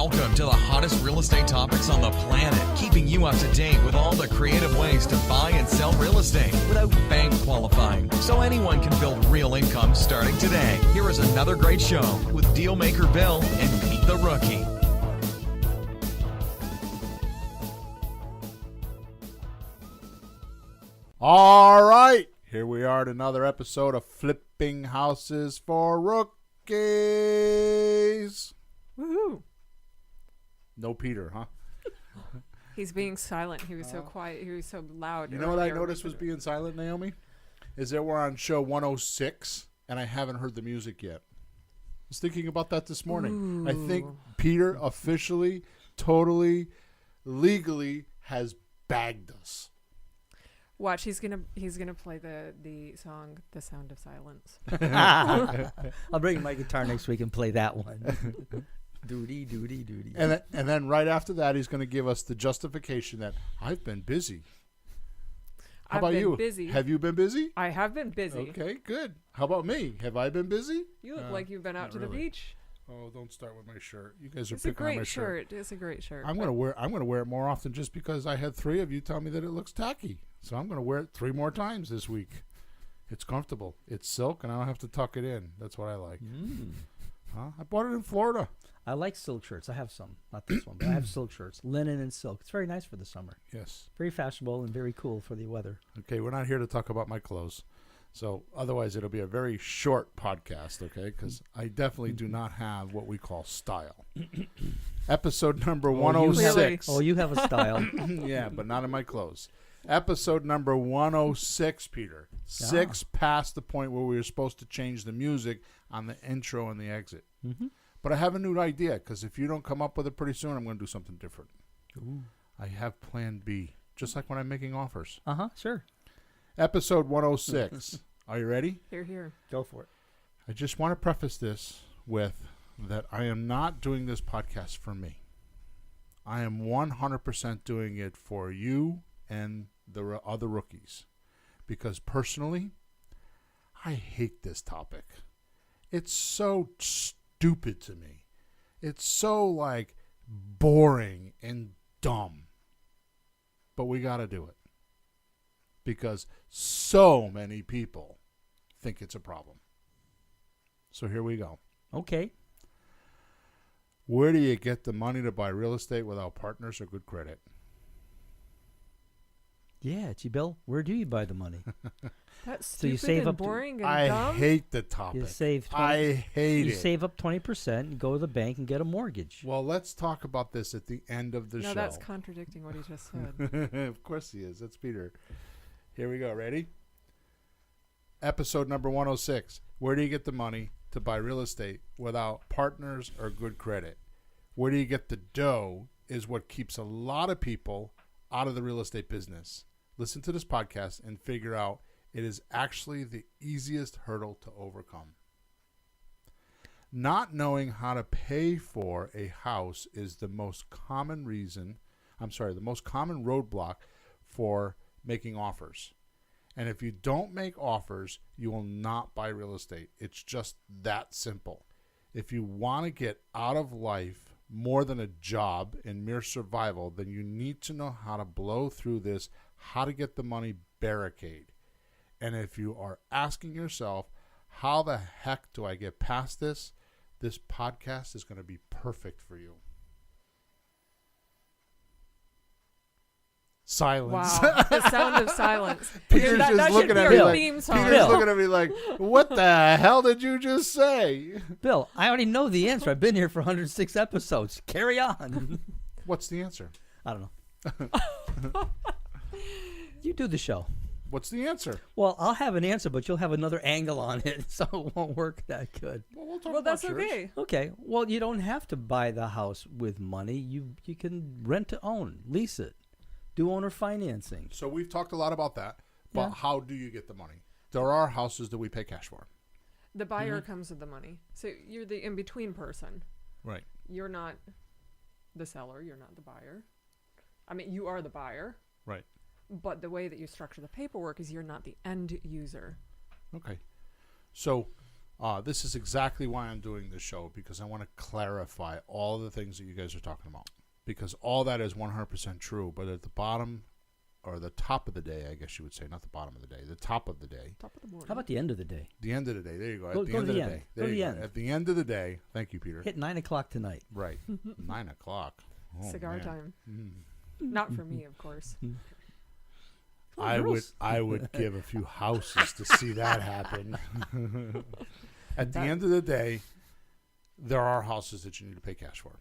Welcome to the hottest real estate topics on the planet, keeping you up to date with all the creative ways to buy and sell real estate without bank qualifying, so anyone can build real income starting today. Here is another great show with Dealmaker Bill and Meet the Rookie. All right, here we are at another episode of Flipping Houses for Rookies. Woohoo! No Peter, huh? He's being silent. He was so quiet. He was so loud. You know what I noticed was being silent, Naomi? Is that we're on show 106, and I haven't heard the music yet. I was thinking about that this morning. Ooh. I think Peter officially, totally, legally has bagged us. Watch, he's gonna play the song "The Sound of Silence." I'll bring my guitar next week and play that one. Doody, doody, doody. And then right after that, he's going to give us the justification that I've been busy. How about you? Busy. Have you been busy? I have been busy. Okay, good. How about me? Have I been busy? You look like you've been out to the beach. Oh, don't start with my shirt. You guys are It's a picking on my great shirt. shirt. It's a great shirt. I'm gonna wear it more often just because I had 3 of you tell me that it looks tacky. So I'm gonna wear it 3 more times this week. It's comfortable. It's silk, and I don't have to tuck it in. That's what I like. Huh? I bought it in Florida. I like silk shirts. I have some. Not this one, but I have silk shirts. Linen and silk. It's very nice for the summer. Yes. Very fashionable and very cool for the weather. Okay, we're not here to talk about my clothes. So otherwise it'll be a very short podcast, okay? Because I definitely do not have what we call style. Episode number 106. You have a style. Yeah, but not in my clothes. Episode number 106, Peter. 6 past the point where we were supposed to change the music on the intro and the exit. Mm-hmm. But I have a new idea, because if you don't come up with it pretty soon, I'm going to do something different. Ooh. I have plan B, just like when I'm making offers. Sure. Episode 106. Are you ready? Here. Go for it. I just want to preface this with that I am not doing this podcast for me. I am 100% doing it for you and the other rookies. Because personally, I hate this topic. It's so stupid to me. It's so, boring and dumb. But we got to do it. Because so many people think it's a problem. So here we go. Okay. Where do you get the money to buy real estate without partners or good credit? Yeah, Bill, where do you buy the money? That's So stupid you save and up to- boring and I dumb. hate the topic. You save 20, I hate you it. save up 20% and go to the bank and get a mortgage. Well, let's talk about this at the end of the show. No, that's contradicting what he just said. Of course he is. That's Peter. Here we go. Ready? Episode number 106. Where do you get the money to buy real estate without partners or good credit? Where do you get the dough is what keeps a lot of people out of the real estate business. Listen to this podcast and figure out it is actually the easiest hurdle to overcome. Not knowing how to pay for a house is the most common the most common roadblock for making offers. And if you don't make offers, you will not buy real estate. It's just that simple. If you want to get out of life more than a job and mere survival, then you need to know how to blow through this, how to get the money barricade. And if you are asking yourself, how the heck do I get past this? This podcast is going to be perfect for you. Silence. Wow, the sound of silence. Peter's that just should looking be at our me like, theme song. Peter's looking at me like, what the hell did you just say? Bill, I already know the answer. I've been here for 106 episodes. Carry on. What's the answer? I don't know. You do the show. What's the answer? Well, I'll have an answer, but you'll have another angle on it, so it won't work that good. Well, we'll talk Well, about that's yours. okay. Okay. Well, you don't have to buy the house with money. You can rent to own, lease it, do owner financing. So we've talked a lot about that, but Yeah. how do you get the money? There are houses that we pay cash for. The buyer comes with the money. So you're the in-between person. Right. You're not the seller. You're not the buyer. I mean, you are the buyer. Right. But the way that you structure the paperwork is you're not the end user. Okay. So this is exactly why I'm doing this show, because I want to clarify all the things that you guys are talking about. Because all that is 100% true, but at the bottom, or the top of the day, I guess you would say, not the bottom of the day, the top of the day. Top of the morning. How about the end of the day? The end of the day. There you go. Go At the to end of the the end. day. Go There to you the go. end. At the end of the day. Thank you, Peter. Hit 9 o'clock tonight. Right. 9 o'clock. Oh, Cigar man. time. Mm. Not for me, of course. I would give a few houses to see that happen. At the end of the day, there are houses that you need to pay cash for.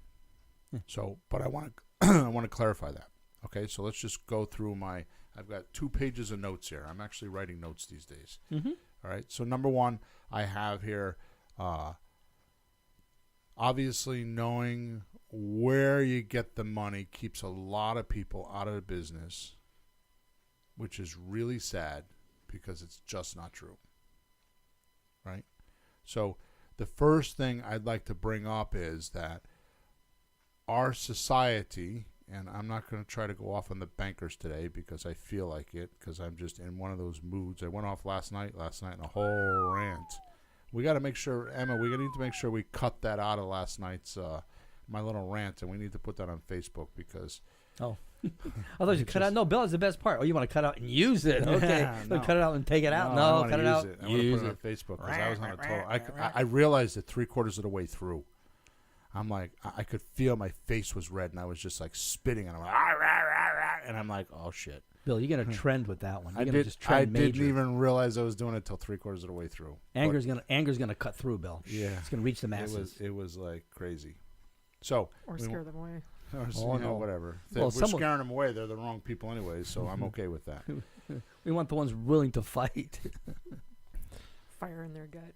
So, but I want to I want to clarify that. Okay, so let's just go through I've got 2 pages of notes here. I'm actually writing notes these days. Mm-hmm. All right. So number 1, I have here, obviously knowing where you get the money keeps a lot of people out of the business, which is really sad because it's just not true. Right? So the first thing I'd like to bring up is that our society, and I'm not going to try to go off on the bankers today because I feel like it, because I'm just in one of those moods. I went off last night in a whole rant. We got to make sure, Emma, we need to make sure we cut that out of last night's, my little rant, and we need to put that on Facebook because... Oh. I thought you cut out. No, Bill is the best part. Oh, you want to cut out and use it? Okay, No. Cut it out and take it out. I No, wanna cut it use out. I want to Use put it it. on Facebook because I was on a total... I realized that 3/4 of the way through, I'm like, I could feel my face was red, and I was just like spitting, and I'm like, and I'm like, oh shit. Bill, you're gonna trend with that one. You're I gonna did. just I trend didn't major. even realize I was doing it till 3/4 of the way through. Anger's gonna cut through, Bill. Yeah, It's gonna reach the masses. it was like crazy. So Or we scare them away. Or, Oh, no. whatever. Well, We're someone- scaring them away. They're the wrong people anyway, so I'm okay with that. We want the ones willing to fight. Fire in their gut.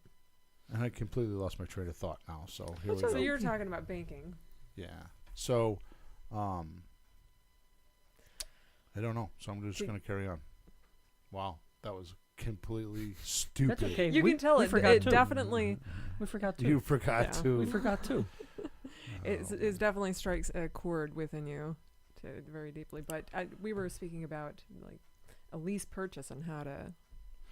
And I completely lost my train of thought now. So here we So go. you're talking about banking. Yeah. So, I don't know. So I'm just going to carry on. Wow, that was completely stupid. That's okay. You we, can tell we it forgot too. definitely We forgot too. You forgot Yeah. to. We forgot too. it definitely strikes a chord within you very deeply. But we were speaking about like a lease purchase and how to.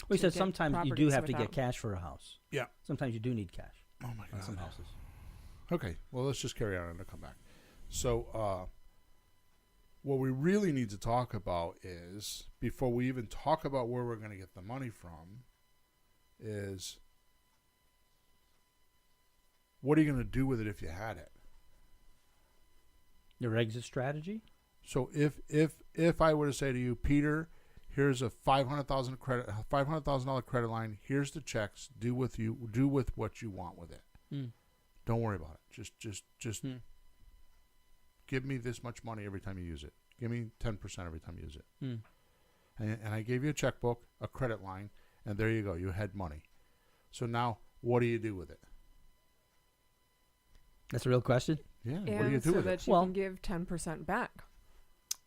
We to said get sometimes you do properties have to get without- cash for a house. Yeah. Sometimes you do need cash Oh my on some god. houses. Okay. Well, let's just carry on and I'll come back. So, what we really need to talk about is, before we even talk about where we're going to get the money from, is what are you going to do with it if you had it? Your exit strategy? So if I were to say to you, Peter, here's a $500,000 credit line. Here's the checks. Do with what you want with it. Mm. Don't worry about it. Just Mm. give me this much money every time you use it. Give me 10% every time you use it. Mm. And I gave you a checkbook, a credit line, and there you go. You had money. So now, what do you do with it? That's a real question? Yeah. And What do you do so with that it? you Well- can give 10% back.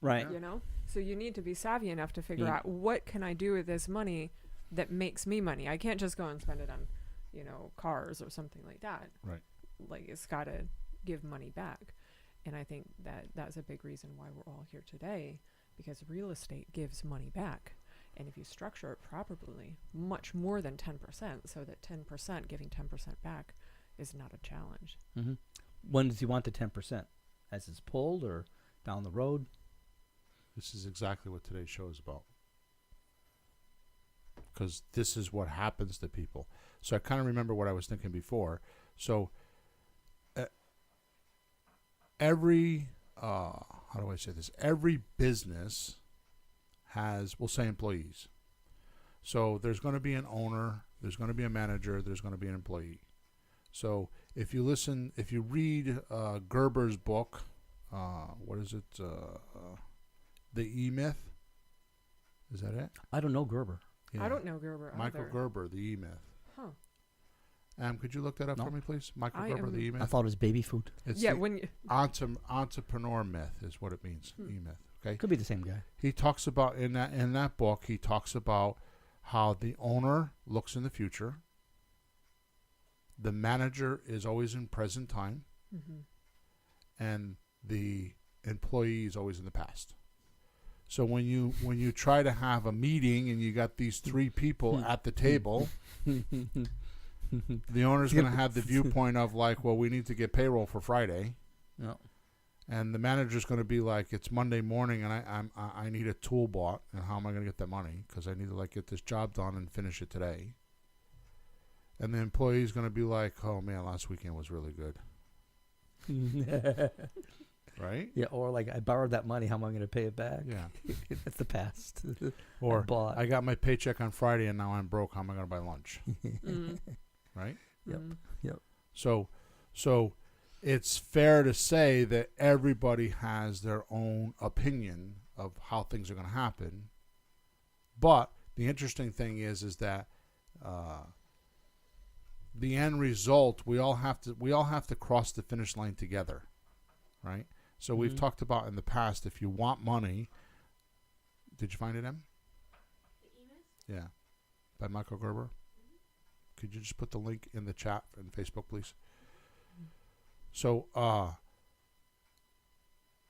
Right. You know, so you need to be savvy enough to figure Yeah. out what can I do with this money that makes me money. I can't just go and spend it on, cars or something like that. Right. Like it's got to give money back, and I think that's a big reason why we're all here today, because real estate gives money back, and if you structure it properly, much more than 10%, so that 10% giving 10% back is not a challenge. Mm-hmm. When does he want the 10%? As it's pulled or down the road? This is exactly what today's show is about. Because this is what happens to people. So I kind of remember what I was thinking before. So every, how do I say this? Every business has, we'll say, employees. So there's going to be an owner, there's going to be a manager, there's going to be an employee. So if you read Gerber's book, what is it? The E-Myth? Is that it? I don't know Gerber. Yeah. I don't know Gerber Michael either. Gerber, the E-Myth. Huh. Could you look that up No. for me, please? Michael I Gerber, am- the I E-Myth. thought it was baby food. It's Yeah, the when you, entrepreneur myth is what it means. E-Myth. Okay. Could be the same guy. He talks about in that book. He talks about how the owner looks in the future. The manager is always in present time, and the employee is always in the past. So when you try to have a meeting and you got these three people at the table, The owner's going to have the viewpoint of like, well, we need to get payroll for Friday. No. And the manager's going to be like, it's Monday morning, and I need a tool bought, and how am I going to get that money? Because I need to like get this job done and finish it today. And the employee's going to be like, oh man, last weekend was really good, right? Yeah, or like I borrowed that money. How am I going to pay it back? Yeah. That's the past. Or bought. I got my paycheck on Friday, and now I'm broke. How am I going to buy lunch? Right? Yep. Mm. Yep. So it's fair to say that everybody has their own opinion of how things are going to happen. But the interesting thing is that the end result, we all have to cross the finish line together, right? So we've talked about in the past, if you want money, did you find it, Em? Yeah, by Michael Gerber. Could you just put the link in the chat in Facebook, please? So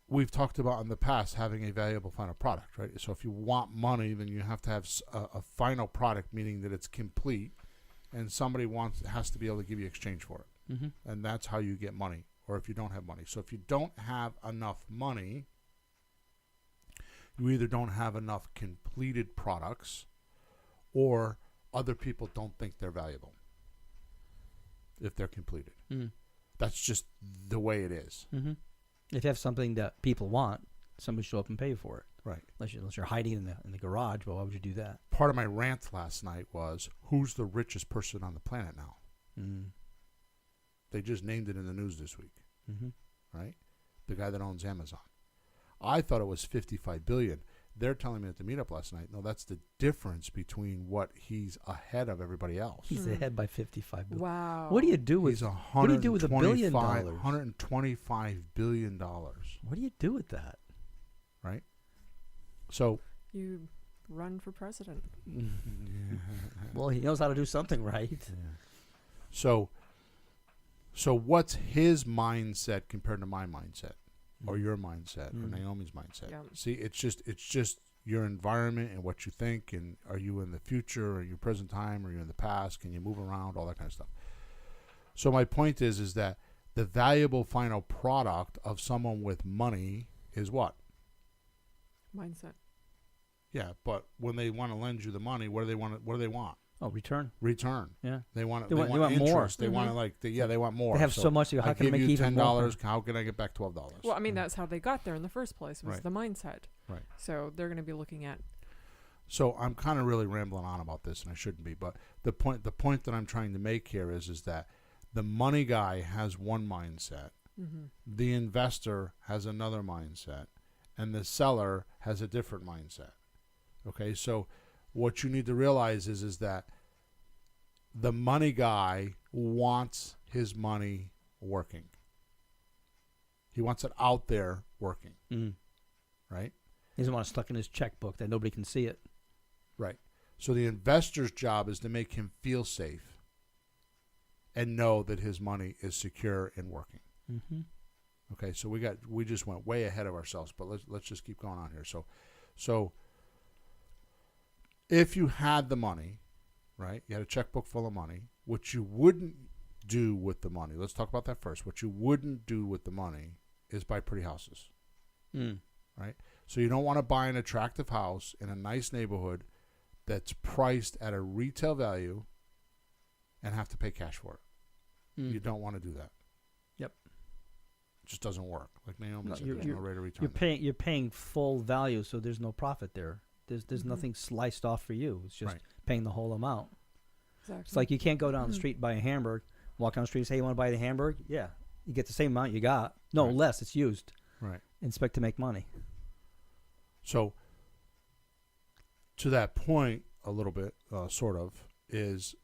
we've talked about in the past having a valuable final product, right? So if you want money, then you have to have a final product, meaning that it's complete, and somebody has to be able to give you exchange for it. Mm-hmm. And that's how you get money, or if you don't have money. So if you don't have enough money, you either don't have enough completed products, or other people don't think they're valuable if they're completed. Mm. That's just the way it is. Mm-hmm. If you have something that people want, somebody show up and pay for it. Right. Unless you're hiding in the garage, well, why would you do that? Part of my rant last night was, who's the richest person on the planet now? Mm. They just named it in the news this week, Mm-hmm. right? The guy that owns Amazon. I thought it was $55 billion. They're telling me at the meetup last night, no, that's the difference between what he's ahead of everybody else. He's ahead by $55 billion. Wow. What do you do with? He's What do you do with $1 billion? $125 billion, What do you do with that? right? So You run for president. Well, he knows how to do something right. So what's his mindset compared to my mindset, or your mindset, or Naomi's mindset? Yeah. See, it's just your environment and what you think, and are you in the future, or your present time, or you're in the past? Can you move around? All that kind of stuff. So my point is that the valuable final product of someone with money is what? Mindset. Yeah, but when they want to lend you the money, what do they want? Oh, return. Return. Yeah. They want They want interest. more. They want to they want more. They have so much. How I can I give make you even more? $10. How can I get back $12? Well, I mean, that's how they got there in the first place, was Right. the mindset. Right. So they're going to be looking at, So I'm kind of really rambling on about this, and I shouldn't be. But the point that I'm trying to make here is that the money guy has one mindset, the investor has another mindset, and the seller has a different mindset. Okay, so what you need to realize is that the money guy wants his money working. He wants it out there working, right? He doesn't want it stuck in his checkbook that nobody can see it. Right. So the investor's job is to make him feel safe and know that his money is secure and working. Mm-hmm. Okay, so we just went way ahead of ourselves, but let's just keep going on here. So if you had the money, right? You had a checkbook full of money. What you wouldn't do with the money, let's talk about that first. What you wouldn't do with the money is buy pretty houses, right? So you don't want to buy an attractive house in a nice neighborhood that's priced at a retail value and have to pay cash for it. You don't want to do that. Yep. It just doesn't work. Like Naomi said, you're- there's no rate of return. You're paying full value, so there's no profit there. There's nothing sliced off for you. It's just Right. paying the whole amount. exactly. It's like you can't go down the street and buy a hamburger, walk down the street and say, you want to buy the hamburger? Yeah. You get the same amount you got. No, Right. less. It's used. Right. And expect to make money. So to that point, a little bit, sort of, is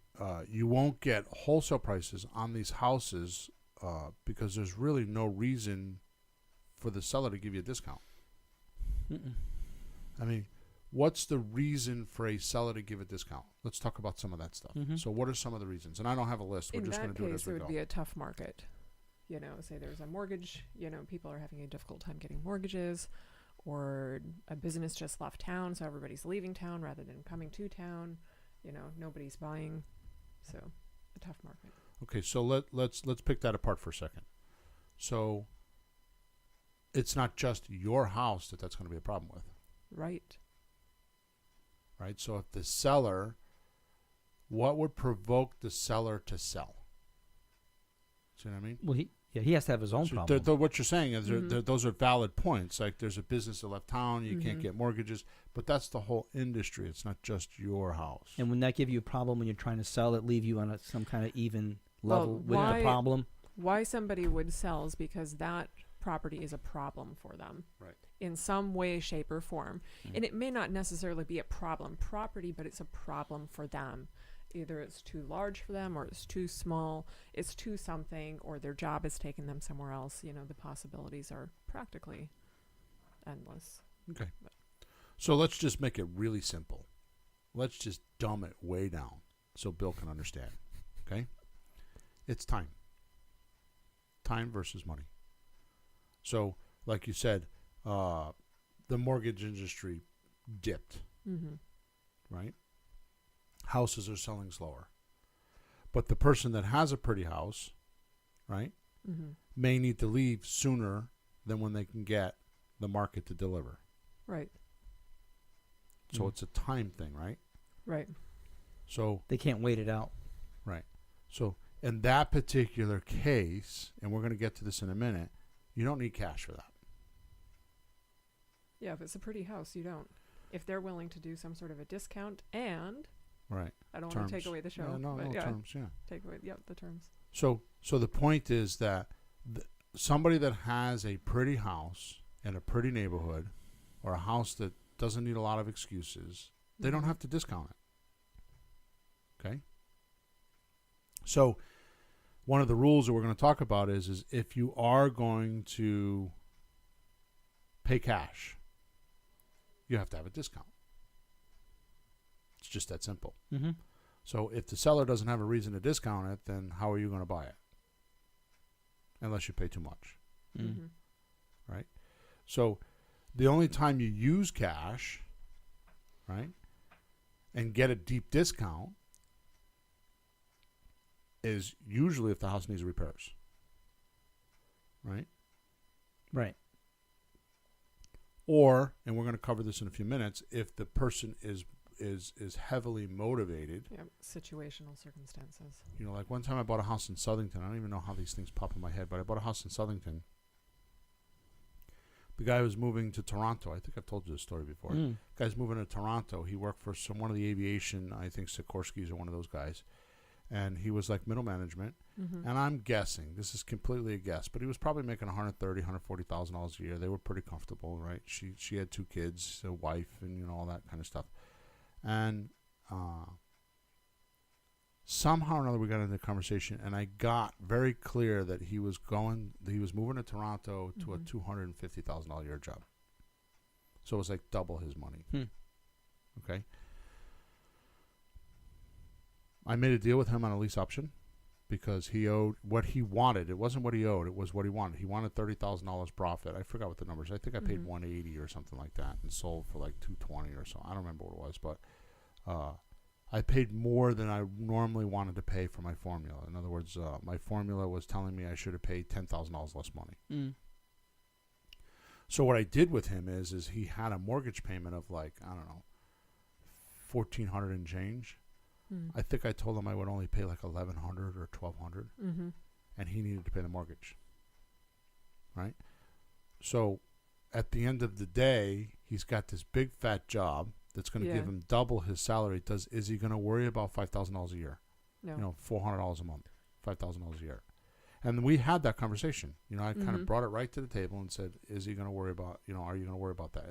you won't get wholesale prices on these houses because there's really no reason for the seller to give you a discount. I mean, what's the reason for a seller to give a discount? Let's talk about some of that stuff. So what are some of the reasons? And I don't have a list. We're in just going that to do it case, as it we would go. be a tough market. You know, say there's a mortgage, you know, people are having a difficult time getting mortgages, or a business just left town, so everybody's leaving town rather than coming to town. You know, nobody's buying. So a tough market. Okay, so let's pick that apart for a second. So it's not just your house that's going to be a problem with, Right. right? So if the seller, what would provoke the seller to sell? See what I mean? Well, he has to have his own So problem. what you're saying is those are valid points. Like there's a business that left town, you can't get mortgages, but that's the whole industry. It's not just your house. And wouldn't that give you a problem when you're trying to sell it, leave you on some kind of even level with why- the problem? Why somebody would sell is because that property is a problem for them. Right. In some way, shape, or form. And it may not necessarily be a problem property, but it's a problem for them. Either it's too large for them, or it's too small, it's too something, or their job has taken them somewhere else. You know, the possibilities are practically endless. Okay. So let's just make it really simple. Let's just dumb it way down so Bill can understand. Okay? It's time. Time versus money. So, like you said, the mortgage industry dipped, right? Houses are selling slower. But the person that has a pretty house, right, may need to leave sooner than when they can get the market to deliver. Right. So it's a time thing, right? Right. So They can't wait it out. right. So in that particular case, and we're going to get to this in a minute, you don't need cash for that. Yeah, if it's a pretty house, you don't. If they're willing to do some sort of a discount, and Right. I don't want to take Terms. away the show, Yeah, no, but no, yeah, terms, yeah. take away the terms. So the point is that somebody that has a pretty house in a pretty neighborhood, or a house that doesn't need a lot of excuses, they don't have to discount it. Okay? So one of the rules that we're going to talk about is if you are going to pay cash, you have to have a discount. It's just that simple. Mm-hmm. So if the seller doesn't have a reason to discount it, then how are you going to buy it? Unless you pay too much, right? So the only time you use cash, right, and get a deep discount is usually if the house needs repairs, right? Right. Or, and we're going to cover this in a few minutes, if the person is heavily motivated. Yeah, situational circumstances. You know, like one time I bought a house in Southington. I don't even know how these things pop in my head, but I bought a house in Southington. The guy was moving to Toronto. I think I've told you this story before. Guy's moving to Toronto. He worked for one of the aviation, I think Sikorsky's or one of those guys. And he was like middle management. And I'm guessing, this is completely a guess, but he was probably making $130,000, $140,000 a year. They were pretty comfortable, right? She had 2 kids, a wife, and you know all that kind of stuff. And somehow or another we got into the conversation, and I got very clear that he was moving to Toronto to a $250,000 a year job. So it was like double his money. Okay. I made a deal with him on a lease option because he owed what he wanted. It wasn't what he owed; it was what he wanted. He wanted $30,000 profit. I forgot what the numbers. I think I paid $180 or something like that, and sold for like $220 or so. I don't remember what it was, but I paid more than I normally wanted to pay for my formula. In other words, my formula was telling me I should have paid $10,000 less money. So what I did with him is he had a mortgage payment of like, I don't know, $1,400 and change. I think I told him I would only pay like $1,100 or $1,200, and he needed to pay the mortgage. Right? So at the end of the day, he's got this big fat job that's going to give him double his salary. Is he going to worry about $5,000 a year? No. You know, $400 a month, $5,000 a year. And we had that conversation. You know, I kind of brought it right to the table and said, is he going to worry about, you know, are you going to worry about that?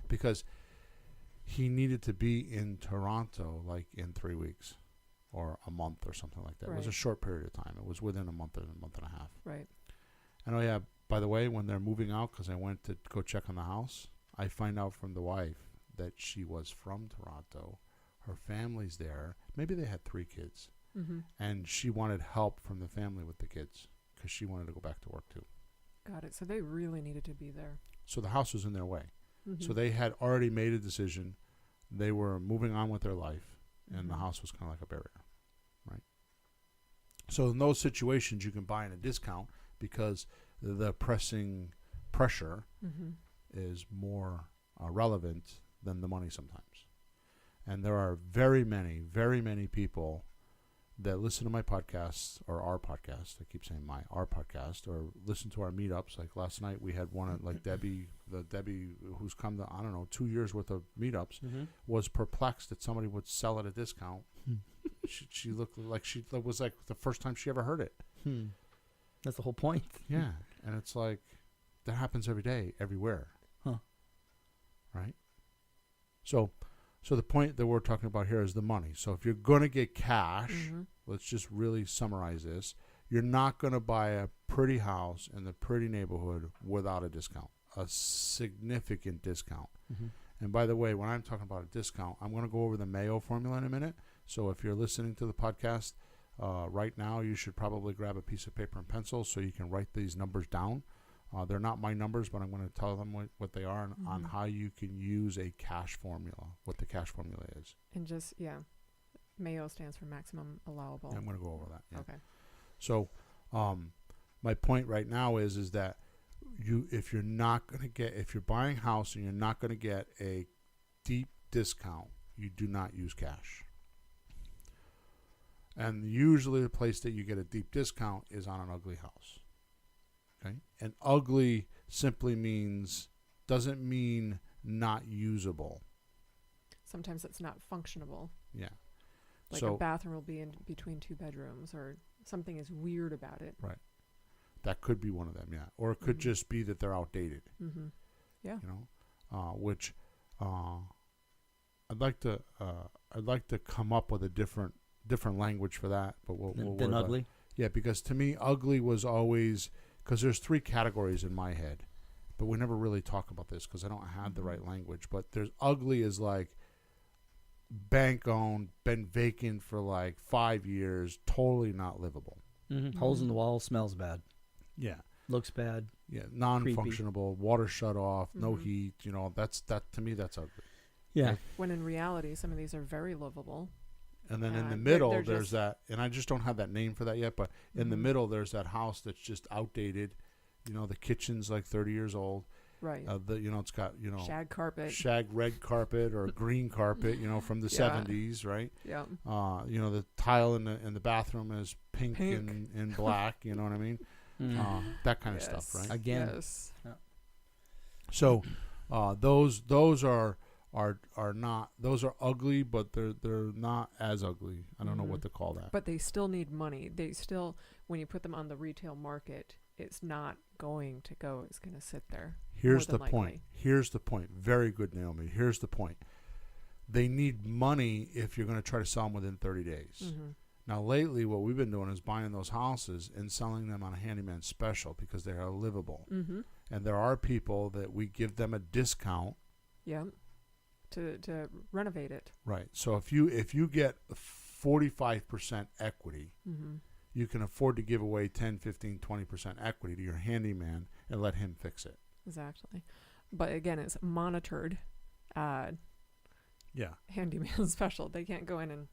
Because he needed to be in Toronto like in 3 weeks or a month or something like that. It was a short period of time. It was within a month and a half. Right. And oh yeah, by the way, when they're moving out, because I went to go check on the house, I find out from the wife that she was from Toronto. Her family's there. Maybe they had 3 kids. And she wanted help from the family with the kids because she wanted to go back to work too. Got it. So they really needed to be there. So the house was in their way. So they had already made a decision. They were moving on with their life, and the house was kind of like a barrier, right? So in those situations, you can buy in a discount because the pressure Mm-hmm. is more relevant than the money sometimes. And there are very many people that listen to my podcasts or our podcast. I keep saying our podcast, or listen to our meetups. Like last night, we had one at like Debbie who's come to, I don't know, 2 years worth of meetups, was perplexed that somebody would sell at a discount. She looked like it was like the first time she ever heard it. That's the whole point. Yeah. And it's like, that happens every day, everywhere. Huh. Right? So the point that we're talking about here is the money. So if you're going to get cash, Mm-hmm. let's just really summarize this. You're not going to buy a pretty house in the pretty neighborhood without a discount, a significant discount. Mm-hmm. And by the way, when I'm talking about a discount, I'm going to go over the Mayo formula in a minute. So if you're listening to the podcast right now, you should probably grab a piece of paper and pencil so you can write these numbers down. They're not my numbers, but I'm going to tell them what they are and on how you can use a cash formula, what the cash formula is. And just, Mayo stands for maximum allowable. I'm going to go over that. Yeah. Okay. So my point right now is that if you're buying a house and you're not going to get a deep discount, you do not use cash. And usually the place that you get a deep discount is on an ugly house. Okay? And ugly simply doesn't mean not usable. Sometimes it's not functionable. Yeah. Like So a bathroom will be in between two bedrooms, or something is weird about it. right. That could be one of them, yeah. Or it could just be that they're outdated. Mm-hmm. Yeah. You know, which I'd like to come up with a different language for that, but we'll Than worry about ugly. it. Yeah, because to me, ugly was always, because there's 3 categories in my head, but we never really talk about this because I don't have the right language. But there's ugly is like bank owned, been vacant for like 5 years, totally not livable. Mm-hmm. Holes in the wall, smells bad, Yeah. looks bad. Yeah, non-functional, water shut off, no heat. You know, that to me, that's ugly. Yeah. When in reality, some of these are very livable. And then in the They're middle, just- there's that, and I just don't have that name for that yet. But in the middle, there's that house that's just outdated. You know, the kitchen's like 30 years old. Right. It's got Shag carpet. shag red carpet or green carpet. From the Yeah. 70s, right? Yeah. The tile in the bathroom is pink. And black. You know what I mean? That kind of stuff, right? Again. Yes. So those are ugly, but they're not as ugly. I don't know what to call that. But they still need money. They still, when you put them on the retail market, it's not going to go. It's going to sit there. Here's the more than point. likely. Here's the point. Very good, Naomi. Here's the point. They need money if you're going to try to sell them within 30 days. Mm-hmm. Now, lately, what we've been doing is buying those houses and selling them on a handyman special because they are livable. Mm-hmm. And there are people that we give them a discount. Yeah. To renovate it. Right. So if you get 45% equity, you can afford to give away 10, 15, 20% equity to your handyman and let him fix it. Exactly. But again, it's monitored. Yeah. Handyman special. They can't go in and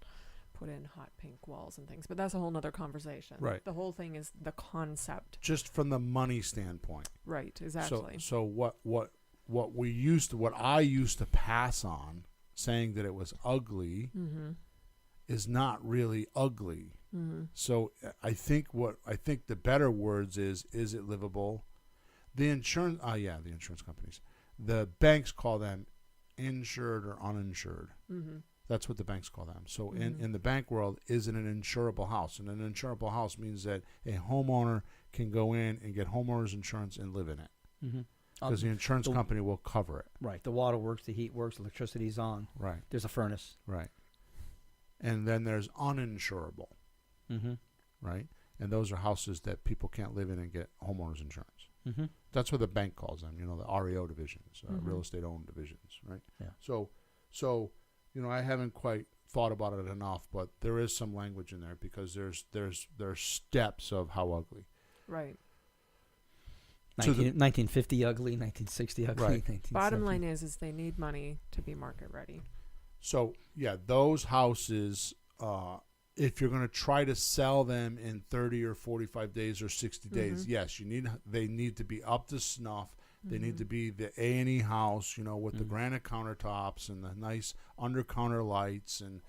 put in hot pink walls and things. But that's a whole nother conversation. Right. The whole thing is the concept. Just from the money standpoint. Right. Exactly. So what I used to pass on, saying that it was ugly, is not really ugly. So I think the better words is it livable? The insurance companies, the banks call them insured or uninsured. That's what the banks call them. So in the bank world, is it an insurable house? And an insurable house means that a homeowner can go in and get homeowner's insurance and live in it. Because the insurance company will cover it. Right. The water works, the heat works, electricity's on. Right. There's a furnace. Right. And then there's uninsurable. Right. And those are houses that people can't live in and get homeowners insurance. That's what the bank calls them. The REO divisions, real estate owned divisions. Right. Yeah. So I haven't quite thought about it enough, but there is some language in there because there's steps of how ugly. Right. 1950 ugly, 1960 ugly, Right. 1970. Bottom line is they need money to be market ready. So yeah, those houses if you're going to try to sell them in 30 or 45 days or 60 days, yes, they need to be up to snuff. They need to be the A&E house, with the granite countertops and the nice under-counter lights, and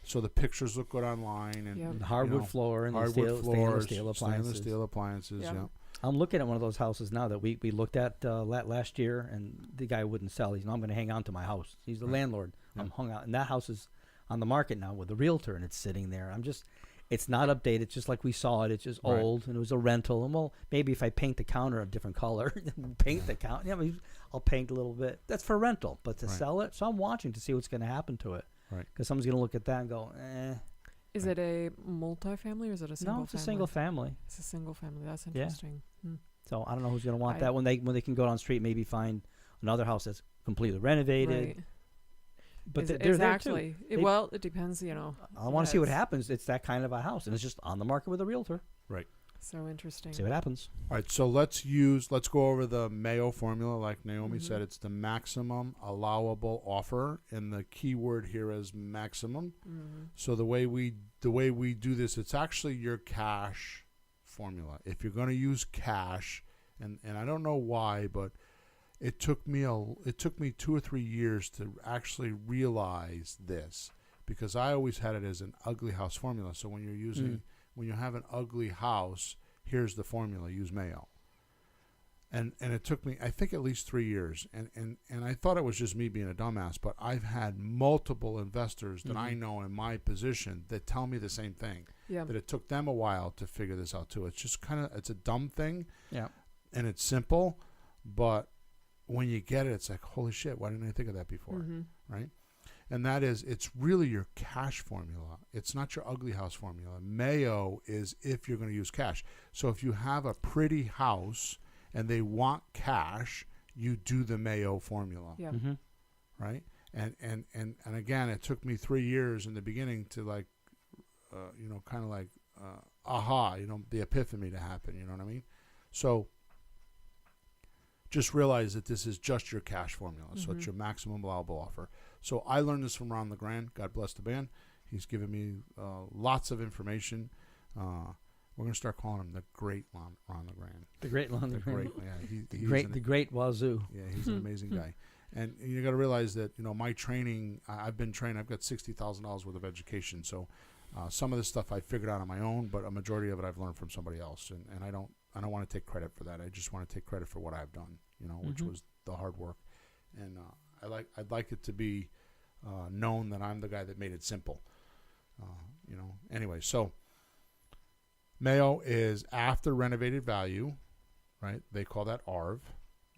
so the pictures look good online, and Yep. The hardwood floor and the stainless steel appliances. Stainless steel appliances, Yep. yeah. I'm looking at one of those houses now that we looked at last year, and the guy wouldn't sell. He's, I'm going to hang on to my house. He's the landlord. Yeah. I'm hung out, and that house is on the market now with a realtor, and it's sitting there. It's not updated, just like we saw it. It's just Right. old, and it was a rental. And well, maybe if I paint the counter a different color, paint the counter, I'll paint a little bit. That's for rental, but to Right. sell it, so I'm watching to see what's going to happen to it. Right. Because someone's going to look at that and go, Is it a multifamily or is it a single no, it's family? a single family. It's a single family. That's Yeah. interesting. Hmm. So I don't know who's going to want I- that when they can go down the street, maybe find another house that's completely renovated. Right. But It's- they're it's there too. actually They- well, it depends. I want to see what happens. It's that kind of a house, and it's just on the market with a realtor. So interesting. See what happens. All right, so let's go over the Mayo formula. Like Naomi said, it's the maximum allowable offer, and the key word here is maximum. So the way we do this, it's actually your cash formula. If you're going to use cash, and I don't know why, but it took me 2 or 3 years to actually realize this, because I always had it as an ugly house formula. So when you're using when you have an ugly house, here's the formula: use Mayo. And it took me, I think, at least 3 years. And I thought it was just me being a dumbass, but I've had multiple investors that I know in my position that tell me the same thing. Yeah. That it took them a while to figure this out too. It's just it's a dumb thing. Yeah. And it's simple, but when you get it, it's like, holy shit, why didn't I think of that before? Right? And that is, it's really your cash formula. It's not your ugly house formula. Mayo is if you're going to use cash. So if you have a pretty house and they want cash, you do the Mayo formula. Yeah. Right? And again, it took me 3 years in the beginning to kind of like, the epiphany to happen. You know what I mean? So just realize that this is just your cash formula. So it's your maximum allowable offer. So I learned this from Ron LeGrand. God bless the band. He's given me lots of information. We're going to start calling him the great Ron LeGrand. The great Lon The LeGrand. great, yeah. The great Wazoo. Yeah, he's an amazing guy. And you got to realize that, my training, I've been trained, I've got $60,000 worth of education. So some of this stuff I figured out on my own, but a majority of it I've learned from somebody else. And I don't want to take credit for that. I just want to take credit for what I've done, which was the hard work. And I'd like it to be known that I'm the guy that made it simple. Anyway, so Mayo is after renovated value, right? They call that ARV,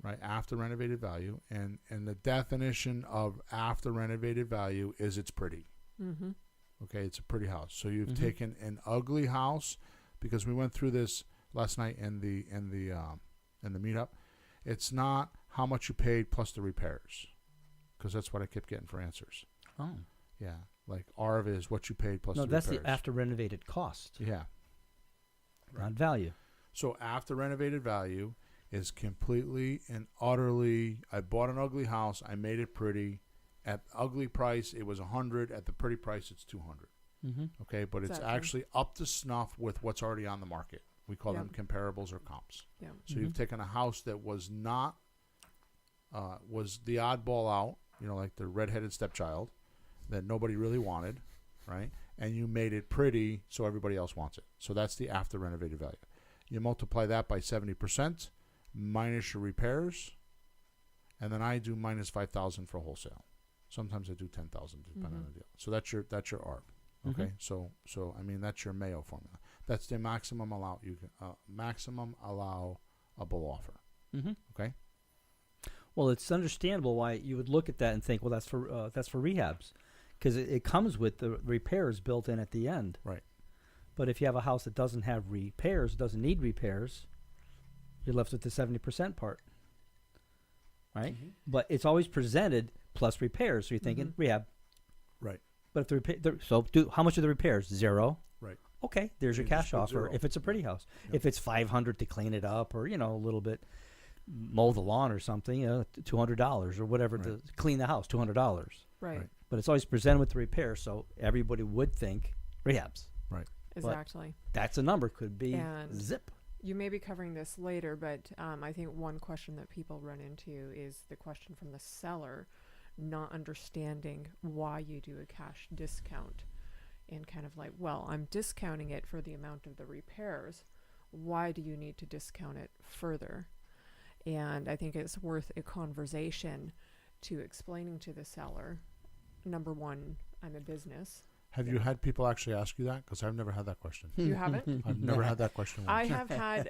right? After renovated value. And the definition of after renovated value is it's pretty. Okay, it's a pretty house. So you've taken an ugly house, because we went through this last night in the meetup. It's not how much you paid plus the repairs, because that's what I kept getting for answers. Oh. Yeah, like ARV is what you paid plus No, the that's repairs. the after renovated cost, Yeah. not value. So after renovated value is completely and utterly, I bought an ugly house, I made it pretty. At the ugly price, it was 100. At the pretty price, it's 200. Okay, but it's Exactly. actually up to snuff with what's already on the market. We call them comparables or comps. Yeah. So you've taken a house that was not, was the oddball out, like the redheaded stepchild that nobody really wanted, right? And you made it pretty so everybody else wants it. So that's the after renovated value. You multiply that by 70% minus your repairs, and then I do minus 5,000 for wholesale. Sometimes I do 10,000 depending on the deal. So that's your ARV. Okay, so I mean that's your Mayo formula. That's the maximum maximum allowable offer. Okay. Well, it's understandable why you would look at that and think, well, that's for rehabs, because it comes with the repairs built in at the end. Right. But if you have a house that doesn't have repairs, doesn't need repairs, you're left with the 70% part. Right. But it's always presented plus repairs, so you're thinking rehab. Right. But if how much are the repairs? 0. Right. Okay, there's your You just cash put offer. 0. If it's a pretty house, Yep. if it's $500 to clean it up, or a little bit, mow the lawn or something, $200 or whatever to clean the house, $200. Right. Right. but it's always presented with the repair, so everybody would think rehabs. Right. Exactly. That's a number. Could be And zip. you may be covering this later, but I think one question that people run into is the question from the seller not understanding why you do a cash discount, and kind of like, well, I'm discounting it for the amount of the repairs. Why do you need to discount it further? And I think it's worth a conversation to explaining to the seller, number one, I'm a business. Have you had people actually ask you that? Because I've never had that question. You haven't? I've never had that question once.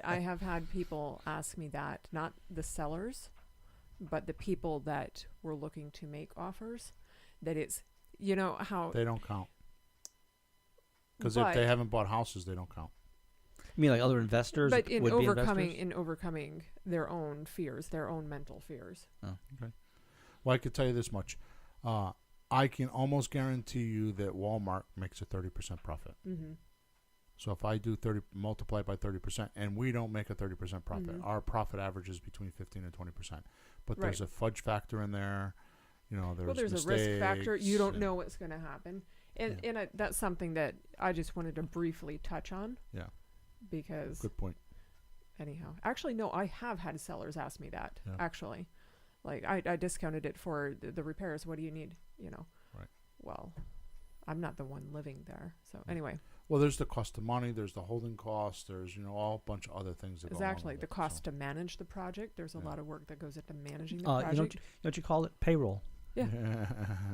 I have had people ask me that, not the sellers, but the people that were looking to make offers, that it's, you know, how They don't count. Because if they haven't bought houses, they don't count. You mean like other investors? but in would-be overcoming investors? their own fears, their own mental fears. Oh. Okay. Well, I could tell you this much. I can almost guarantee you that Walmart makes a 30% profit. Mm-hmm. So if I do 30, multiply by 30%, and we don't make a 30% profit, Mhm. our profit average is between 15 and 20%. But Right. there's a fudge factor in there. You know, there's a risk factor. You don't mistakes, know what's going to happen. And that's something that I just wanted to briefly touch on. Yeah. Because Good point. anyhow, actually, no, I have had sellers ask me that, Yeah. actually. Like, I discounted it for the repairs. What do you need? You know? Right. Well, I'm not the one living there. So anyway, Well, there's the cost of money. There's the holding cost. There's, all a bunch of other things that go along exactly. with The it, cost so. to manage the project. There's a Yeah. lot of work that goes into managing the You project. don't you call it payroll? Yeah.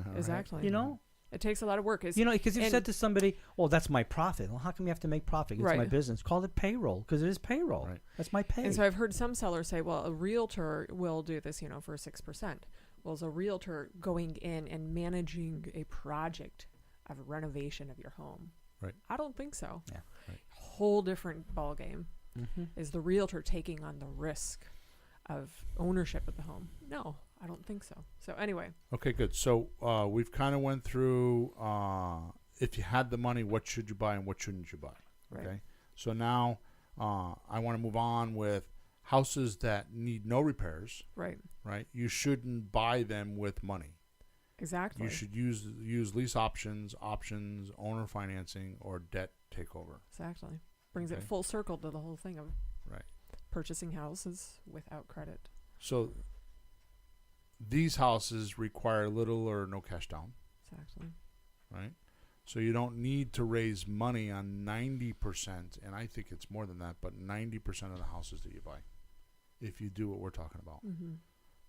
Right. Exactly. You know, It takes a lot of work. because you and- said to somebody, "Well, that's my profit." Well, how come you have to make profit? It's my Right. business. Call it payroll because it is payroll. Right. That's my pay. And so I've heard some sellers say, well, a realtor will do this, for 6%. Well, is a realtor going in and managing a project of a renovation of your home? Right. I don't think so. Yeah. Right. Whole different ballgame. Mm-hmm. Is the realtor taking on the risk of ownership of the home? No, I don't think so. So anyway, Okay, good. So we've kind of went through if you had the money, what should you buy and what shouldn't you buy? Right. Okay. So now I want to move on with houses that need no repairs. right, Right. You shouldn't buy them with money. exactly. You should use lease options, owner financing, or debt takeover. Exactly. Brings it Okay. full circle to the whole thing of Right. purchasing houses without credit. So these houses require little or no cash down. Exactly. Right? So you don't need to raise money on 90%, and I think it's more than that, but 90% of the houses that you buy, if you do what we're talking about. Mm-hmm.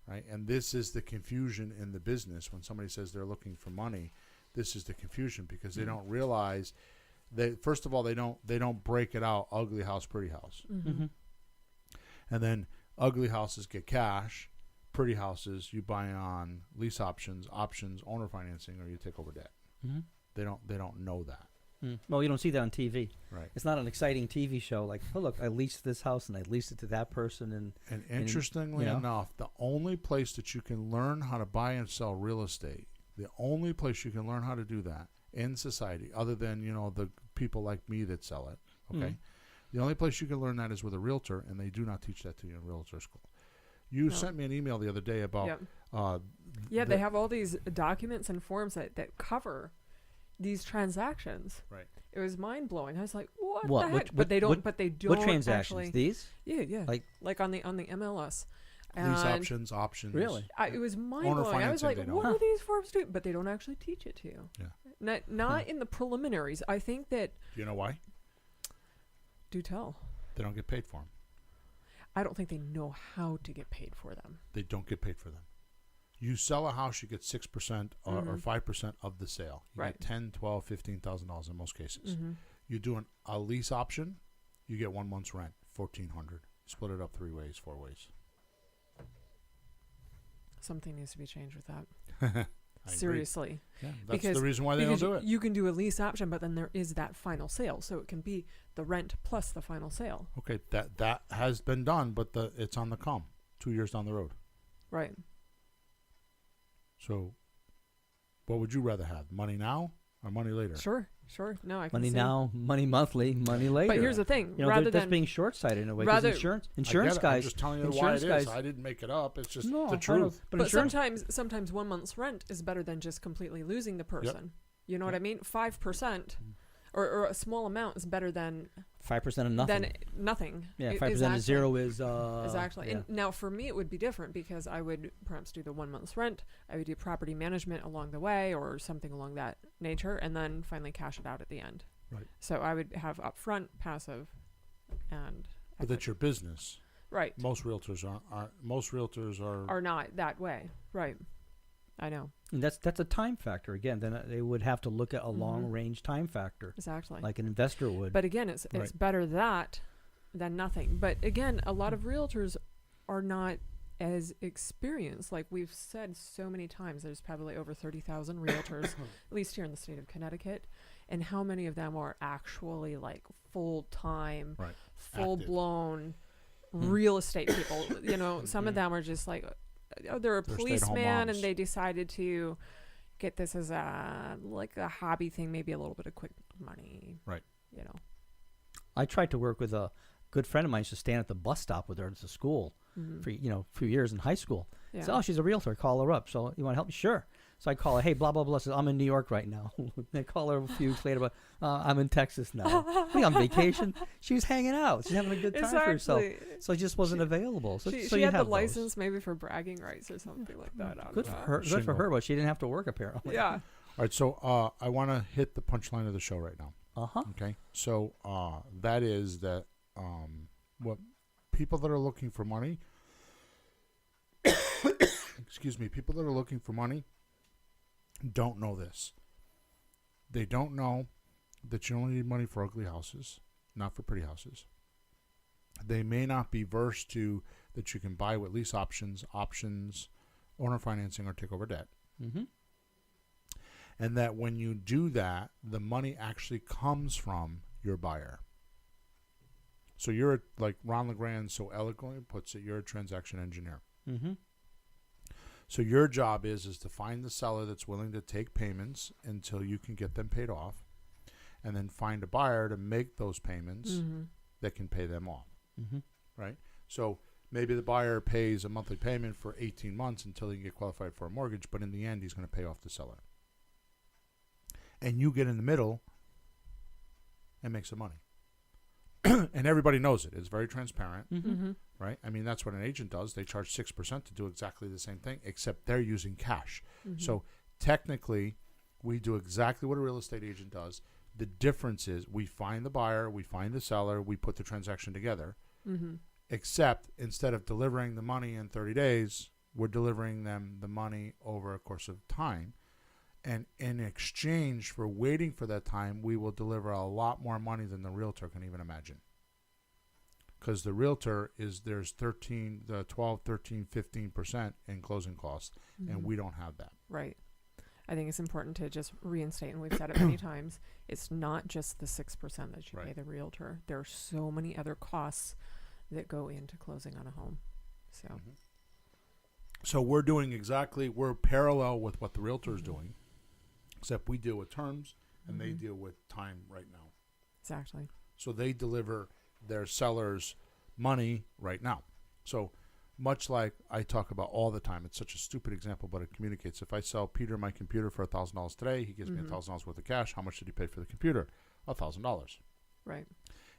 Right? And this is the confusion in the business. When somebody says they're looking for money, this is the confusion because they don't realize that, first of all, they don't break it out, ugly house, pretty house. Mm-hmm. And then ugly houses get cash, pretty houses you buy on lease options, owner financing, or you take over debt. Mm-hmm. They don't know that. Well, you don't see that on TV. Right. It's not an exciting TV show like, oh, look, I leased this house and I leased it to that person. And interestingly enough, the only place that you can learn how to buy and sell real estate, the only place you can learn how to do that in society, other than, the people like me that sell it, okay? The only place you can learn that is with a realtor, and they do not teach that to you in realtor school. You sent me an email the other day about... Yep. They have all these documents and forms that cover these transactions. Right. It was mind blowing. I was like, what What? the heck? What- but they don't. what- But they don't. What transactions? Actually, These? yeah. Like on the MLS. Lease And options. Really? it was mind Owner blowing. I was financing, like, they don't. what are these forms doing? But they don't actually teach it to you. Yeah. Not in the preliminaries. I think that. Do you know why? Do tell. They don't get paid for them. I don't think they know how to get paid for them. They don't get paid for them. You sell a house, you get 6% or 5% of the sale. You Right. get $10,000, $12,000, $15,000 in most cases. Mm-hmm. You do a lease option, you get 1 month's rent, $1,400. Split it up 3 ways, 4 ways. Something needs to be changed with that. I agree. Seriously. Yeah, that's Because- the reason why they don't Because do it. you can do a lease option, but then there is that final sale. So it can be the rent plus the final sale. Okay, that has been done, but it's on the come 2 years down the road. Right. So what would you rather have, money now or money later? Sure. Sure. No, I can Money see. now, money monthly, money later. But here's the thing. You know, rather that's than being short-sighted in a way. 'Cause rather- insurance I get it. I'm guys. just telling you why insurance it guys. is. I didn't make it up. It's just No, I the know, truth. But But insurance. sometimes 1 month's rent is better than just completely losing the person. You know what I mean? 5% or a small amount is better than 5% of nothing. nothing. Yeah, E- 5% of exactly. zero is Exactly. Yeah. And now for me, it would be different because I would perhaps do the 1 month's rent. I would do property management along the way or something along that nature, and then finally cash it out at the end. Right. So I would have upfront, passive, and But that's your business. right. Most realtors aren't. Most realtors Are not that way. Right. I know. And that's a time factor again. Then they would have to look at a long-range time factor, Exactly. like an investor would. But again, it's Right. better that than nothing. But again, a lot of realtors are not as experienced. Like we've said so many times, there's probably over 30,000 realtors, at least here in the state of Connecticut. And how many of them are actually like full-time, Right. full-blown real estate people? You know, some of them are just like, oh, they're a They're stay-at-home policeman moms. and they decided to get this as a like a hobby thing, maybe a little bit of quick money. Right. You know. I tried to work with a good friend of mine. Used to stand at the bus stop with her at the school for a few years in high school. Yeah. So, oh, she's a realtor. Call her up. So, you want to help me? Sure. So I call her. Hey, blah blah blah. Says, I'm in New York right now. I call her a few weeks later, but I'm in Texas now. I'm on vacation. She was hanging out. She's having a good time for herself. So she just wasn't available. So she so you had the have those. license maybe for bragging rights or something like that. I don't Good know. for her. Good for Shingle. her, but she didn't have to work apparently. Yeah. All right. So I want to hit the punchline of the show right now. Okay. So that is that what people that are looking for money. Excuse me. People that are looking for money don't know this. They don't know that you only need money for ugly houses, not for pretty houses. They may not be versed to that you can buy with lease options, owner financing, or take over debt. Mm-hmm. And that when you do that, the money actually comes from your buyer. So you're like Ron LeGrand so eloquently puts it, you're a transaction engineer. Mm-hmm. So your job is to find the seller that's willing to take payments until you can get them paid off, and then find a buyer to make those payments that can pay them off. Mm-hmm. Right? So maybe the buyer pays a monthly payment for 18 months until he can get qualified for a mortgage, but in the end, he's going to pay off the seller. And you get in the middle and make some money. And everybody knows it. It's very transparent. Mm-hmm. Right? I mean, that's what an agent does. They charge 6% to do exactly the same thing, except they're using cash. So technically, we do exactly what a real estate agent does. The difference is we find the buyer, we find the seller, we put the transaction together. Except instead of delivering the money in 30 days, we're delivering them the money over a course of time. And in exchange for waiting for that time, we will deliver a lot more money than the realtor can even imagine. Because the realtor there's 12, 13, 15% in closing costs, and we don't have that. Right. I think it's important to just reinstate, and we've said it many times, it's not just the 6% that you pay Right. the realtor. There are so many other costs that go into closing on a home. So, So we're parallel with what the realtor is doing, except we deal with terms and they deal with time right now. exactly. So they deliver their sellers money right now. So much like I talk about all the time, it's such a stupid example, but it communicates. If I sell Peter my computer for $1,000 today, he gives me $1,000 worth of cash. How much did he pay for the computer? $1,000. Right.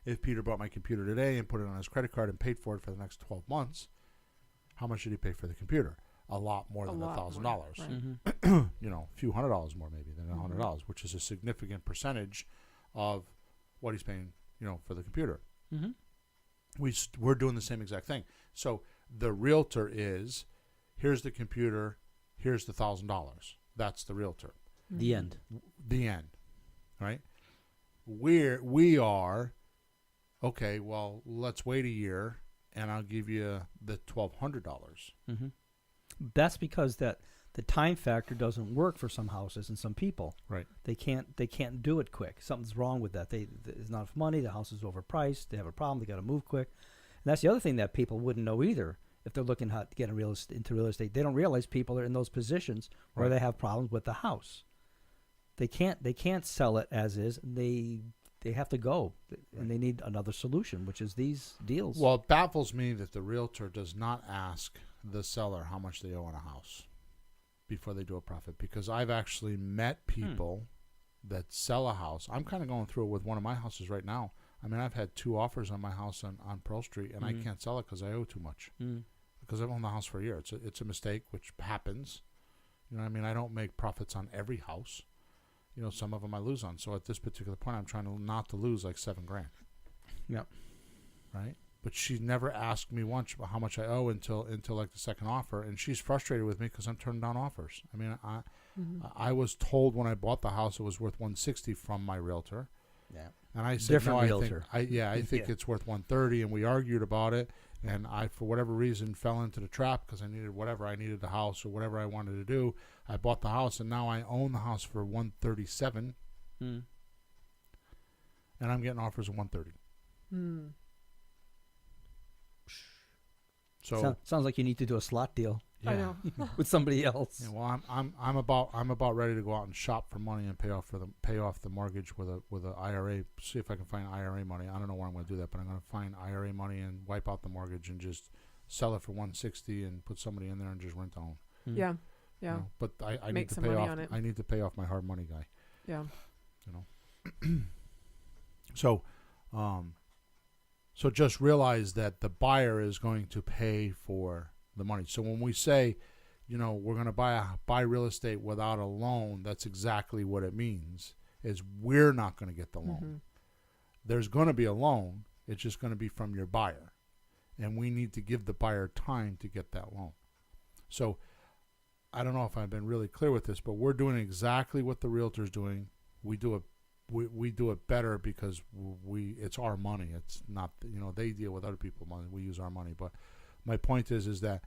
If Peter bought my computer today and put it on his credit card and paid for it for the next 12 months, how much did he pay for the computer? A lot more than $1,000. Right. A few $100 more maybe than $100, which is a significant percentage of what he's paying, for the computer. Mm-hmm. We're doing the same exact thing. So the realtor is, here's the computer, here's the $1,000. That's the realtor. The end. The end, right? We are, okay, well, let's wait a year and I'll give you the $1,200. Mm-hmm. That's because the time factor doesn't work for some houses and some people. Right. They can't do it quick. Something's wrong with that. There's not enough money. The house is overpriced. They have a problem. They got to move quick. And that's the other thing that people wouldn't know either if they're looking to get into real estate. They don't realize people are in those positions where Right. they have problems with the house. They can't sell it as is. They have to go, and they need another solution, which is these deals. Well, it baffles me that the realtor does not ask the seller how much they owe on a house before they do a profit, because I've actually met people that sell a house. I'm kind of going through it with one of my houses right now. I mean, I've had 2 offers on my house on Pearl Street, and I can't sell it because I owe too much. Because I've owned the house for a year. It's a mistake, which happens. You know what I mean? I don't make profits on every house. You know, some of them I lose on. So at this particular point, I'm trying to not to lose like $7,000. Yep. Right? But she never asked me once how much I owe until like the second offer, and she's frustrated with me because I'm turning down offers. I mean, I was told when I bought the house it was worth $160 from my realtor. Yeah. And I said, Different no, realtor. I think it's worth $130, and we argued about it. And I, for whatever reason, fell into the trap because I needed the house or whatever I wanted to do. I bought the house, and now I own the house for $137, and I'm getting offers of $130. So sounds like you need to do a slot deal. I know. With somebody else. Yeah, well, I'm about ready to go out and shop for money and pay off the mortgage with a IRA. See if I can find IRA money. I don't know where I'm going to do that, but I'm going to find IRA money and wipe out the mortgage and just sell it for $160 and put somebody in there and just rent on. Yeah. Yeah. You know, but I Make need to some pay money off. on it. I need to pay off my hard money guy. Yeah. You know. So just realize that the buyer is going to pay for the money. So when we say, you know, we're going to buy real estate without a loan, that's exactly what it means. Is we're not going to get the loan. There's going to be a loan. It's just going to be from your buyer, and we need to give the buyer time to get that loan. So I don't know if I've been really clear with this, but we're doing exactly what the realtor's doing. We do it better because it's our money. It's not, you know, they deal with other people's money. We use our money. But my point is that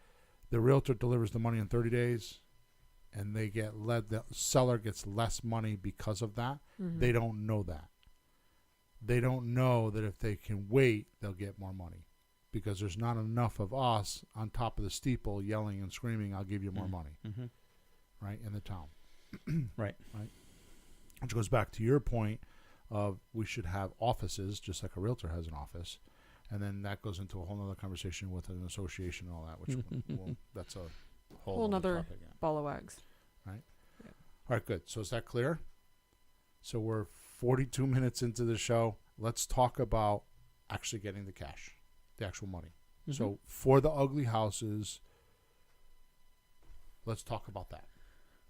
the realtor delivers the money in 30 days, and the seller gets less money because of that. They don't know that. They don't know that if they can wait, they'll get more money, because there's not enough of us on top of the steeple yelling and screaming, "I'll give you more money," right, in the town. Right. Which goes back to your point of we should have offices, just like a realtor has an office. And then that goes into a whole other conversation with an association and all that, which that's a whole nother topic, yeah. ball of wax. Right? Yeah. All right, good. So is that clear? So we're 42 minutes into the show. Let's talk about actually getting the cash, the actual money. So for the ugly houses, let's talk about that,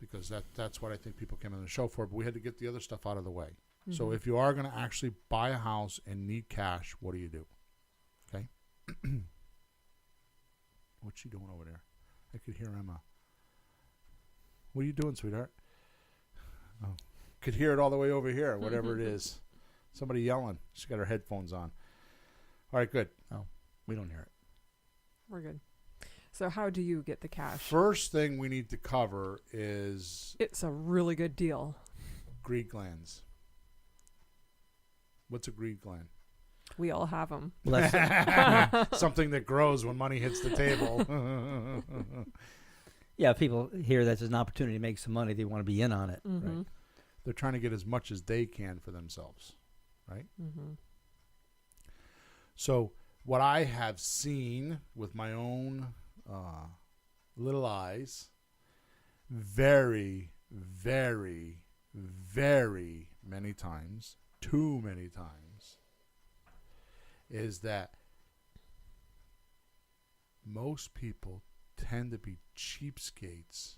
because that's what I think people came on the show for. But we had to get the other stuff out of the way. So if you are going to actually buy a house and need cash, what do you do? Okay. What's she doing over there? I could hear Emma. What are you doing, sweetheart? Oh, could hear it all the way over here, whatever it is. Somebody yelling. She's got her headphones on. All right, good. Oh, we don't hear it. We're good. So how do you get the cash? First thing we need to cover is It's a really good deal. greed glands. What's a greed gland? We all have them. Well, that's Something that grows when money hits the table. yeah, people hear that there's an opportunity to make some money. They want to be in on it. Right. They're trying to get as much as they can for themselves, right? So what I have seen with my own little eyes very, very, very many times, too many times, is that most people tend to be cheapskates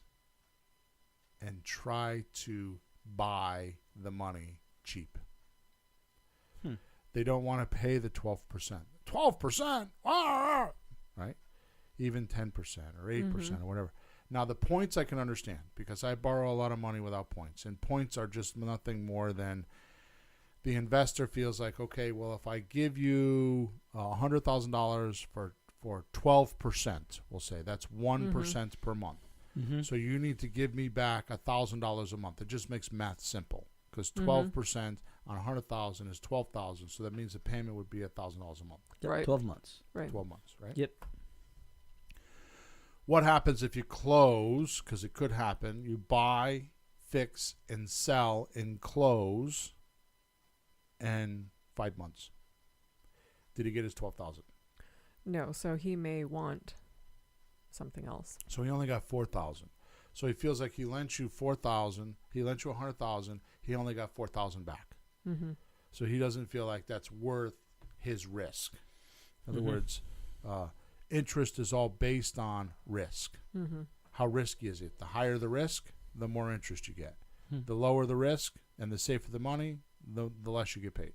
and try to buy the money cheap. They don't want to pay the 12%. 12%? Right? Even 10% or 8% or whatever. Now, the points I can understand, because I borrow a lot of money without points. And points are just nothing more than the investor feels like, okay, well, if I give you $100,000 for 12%, we'll say that's 1% per month. So you need to give me back $1,000 a month. It just makes math simple, because 12% on 100,000 is 12,000. So that means the payment would be $1,000 a month. Yep, Right. 12 months. Right. 12 months, right? Yep. What happens if you close, because it could happen, you buy fix and sell and close in 5 months. Did he get his $12,000? No, so he may want something else. So he only got $4,000. So he feels like he lent you $4,000. He lent you $100,000. He only got $4,000 back. Mm-hmm. So he doesn't feel like that's worth his risk. In other words, interest is all based on risk. Mm-hmm. How risky is it? The higher the risk, the more interest you get. The lower the risk and the safer the money, the less you get paid.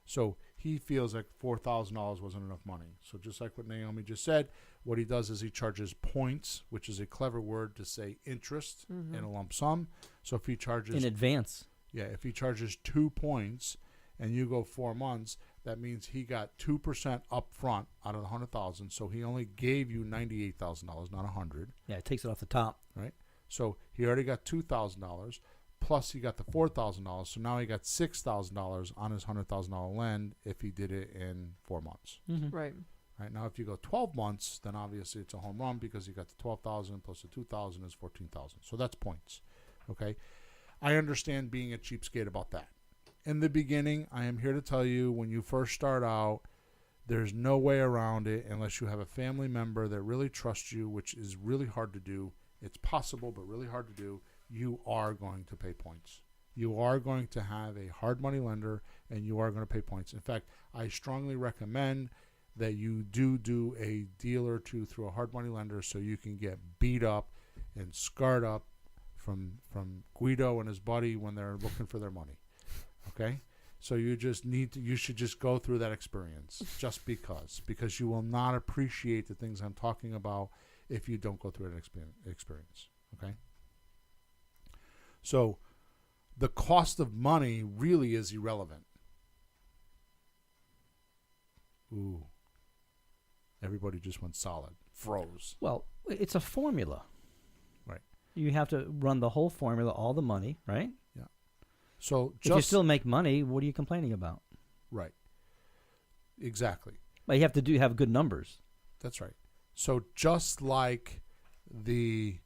So he feels like $4,000 wasn't enough money. So just like what Naomi just said, what he does is he charges points, which is a clever word to say interest in a lump sum. So if he charges in advance. Yeah, if he charges 2 points and you go 4 months, that means he got 2% up front out of the $100,000. So he only gave you $98,000, not $100,000. Yeah, it takes it off the top. Right. So he already got $2,000 plus he got the $4,000. So now he got $6,000 on his $100,000 lend if he did it in 4 months. Right. Right now, if you go 12 months, then obviously it's a home run because you got the 12,000 plus the 2,000 is 14,000. So that's points. Okay. I understand being a cheapskate about that. In the beginning, I am here to tell you when you first start out, there's no way around it unless you have a family member that really trusts you, which is really hard to do. It's possible, but really hard to do. You are going to pay points. You are going to have a hard money lender, and you are going to pay points. In fact, I strongly recommend that you do a deal or two through a hard money lender so you can get beat up and scarred up from Guido and his buddy when they're looking for their money. Okay? So you should just go through that experience just because you will not appreciate the things I'm talking about if you don't go through an experience. Okay? So the cost of money really is irrelevant. Ooh. Everybody just went solid. Froze. Well, it's a formula. Right. You have to run the whole formula, all the money, right? Yeah. So if you still make money, what are you complaining about? Right. Exactly. But you have to have good numbers. That's right. So just like the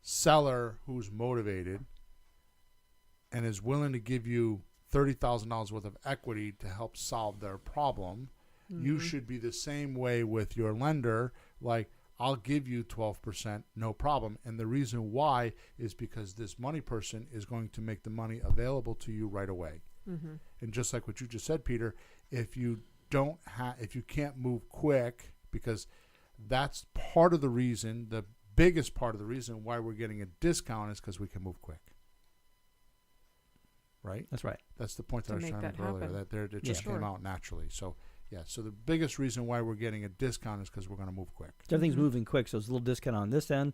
seller who's motivated and is willing to give you $30,000 worth of equity to help solve their problem, you should be the same way with your lender. Like, I'll give you 12%, no problem. And the reason why is because this money person is going to make the money available to you right away. And just like what you just said, Peter, if you can't move quick, because that's part of the reason, the biggest part of the reason why we're getting a discount is because we can move quick. Right? That's right. That's the point that I was trying to make earlier. That it just came out naturally. So, yeah. So the biggest reason why we're getting a discount is because we're going to move quick. So everything's moving quick, so it's a little discount on this end,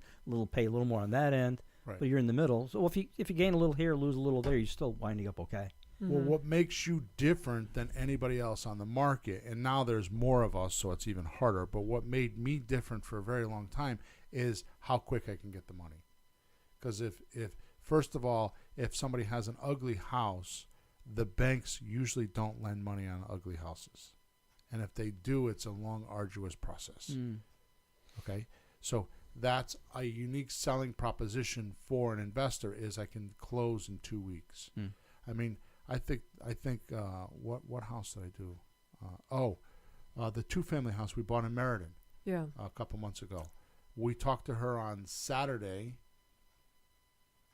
pay a little more on that end, Right. but you're in the middle. So if you gain a little here, lose a little there, you're still winding up okay. Well, what makes you different than anybody else on the market, and now there's more of us, so it's even harder, but what made me different for a very long time is how quick I can get the money. Because if first of all, if somebody has an ugly house, the banks usually don't lend money on ugly houses. And if they do, it's a long, arduous process. Okay? So that's a unique selling proposition for an investor is I can close in 2 weeks. I mean, I think what house did I do? The 2-family house we bought in Meriden. Yeah. A couple months ago. We talked to her on Saturday.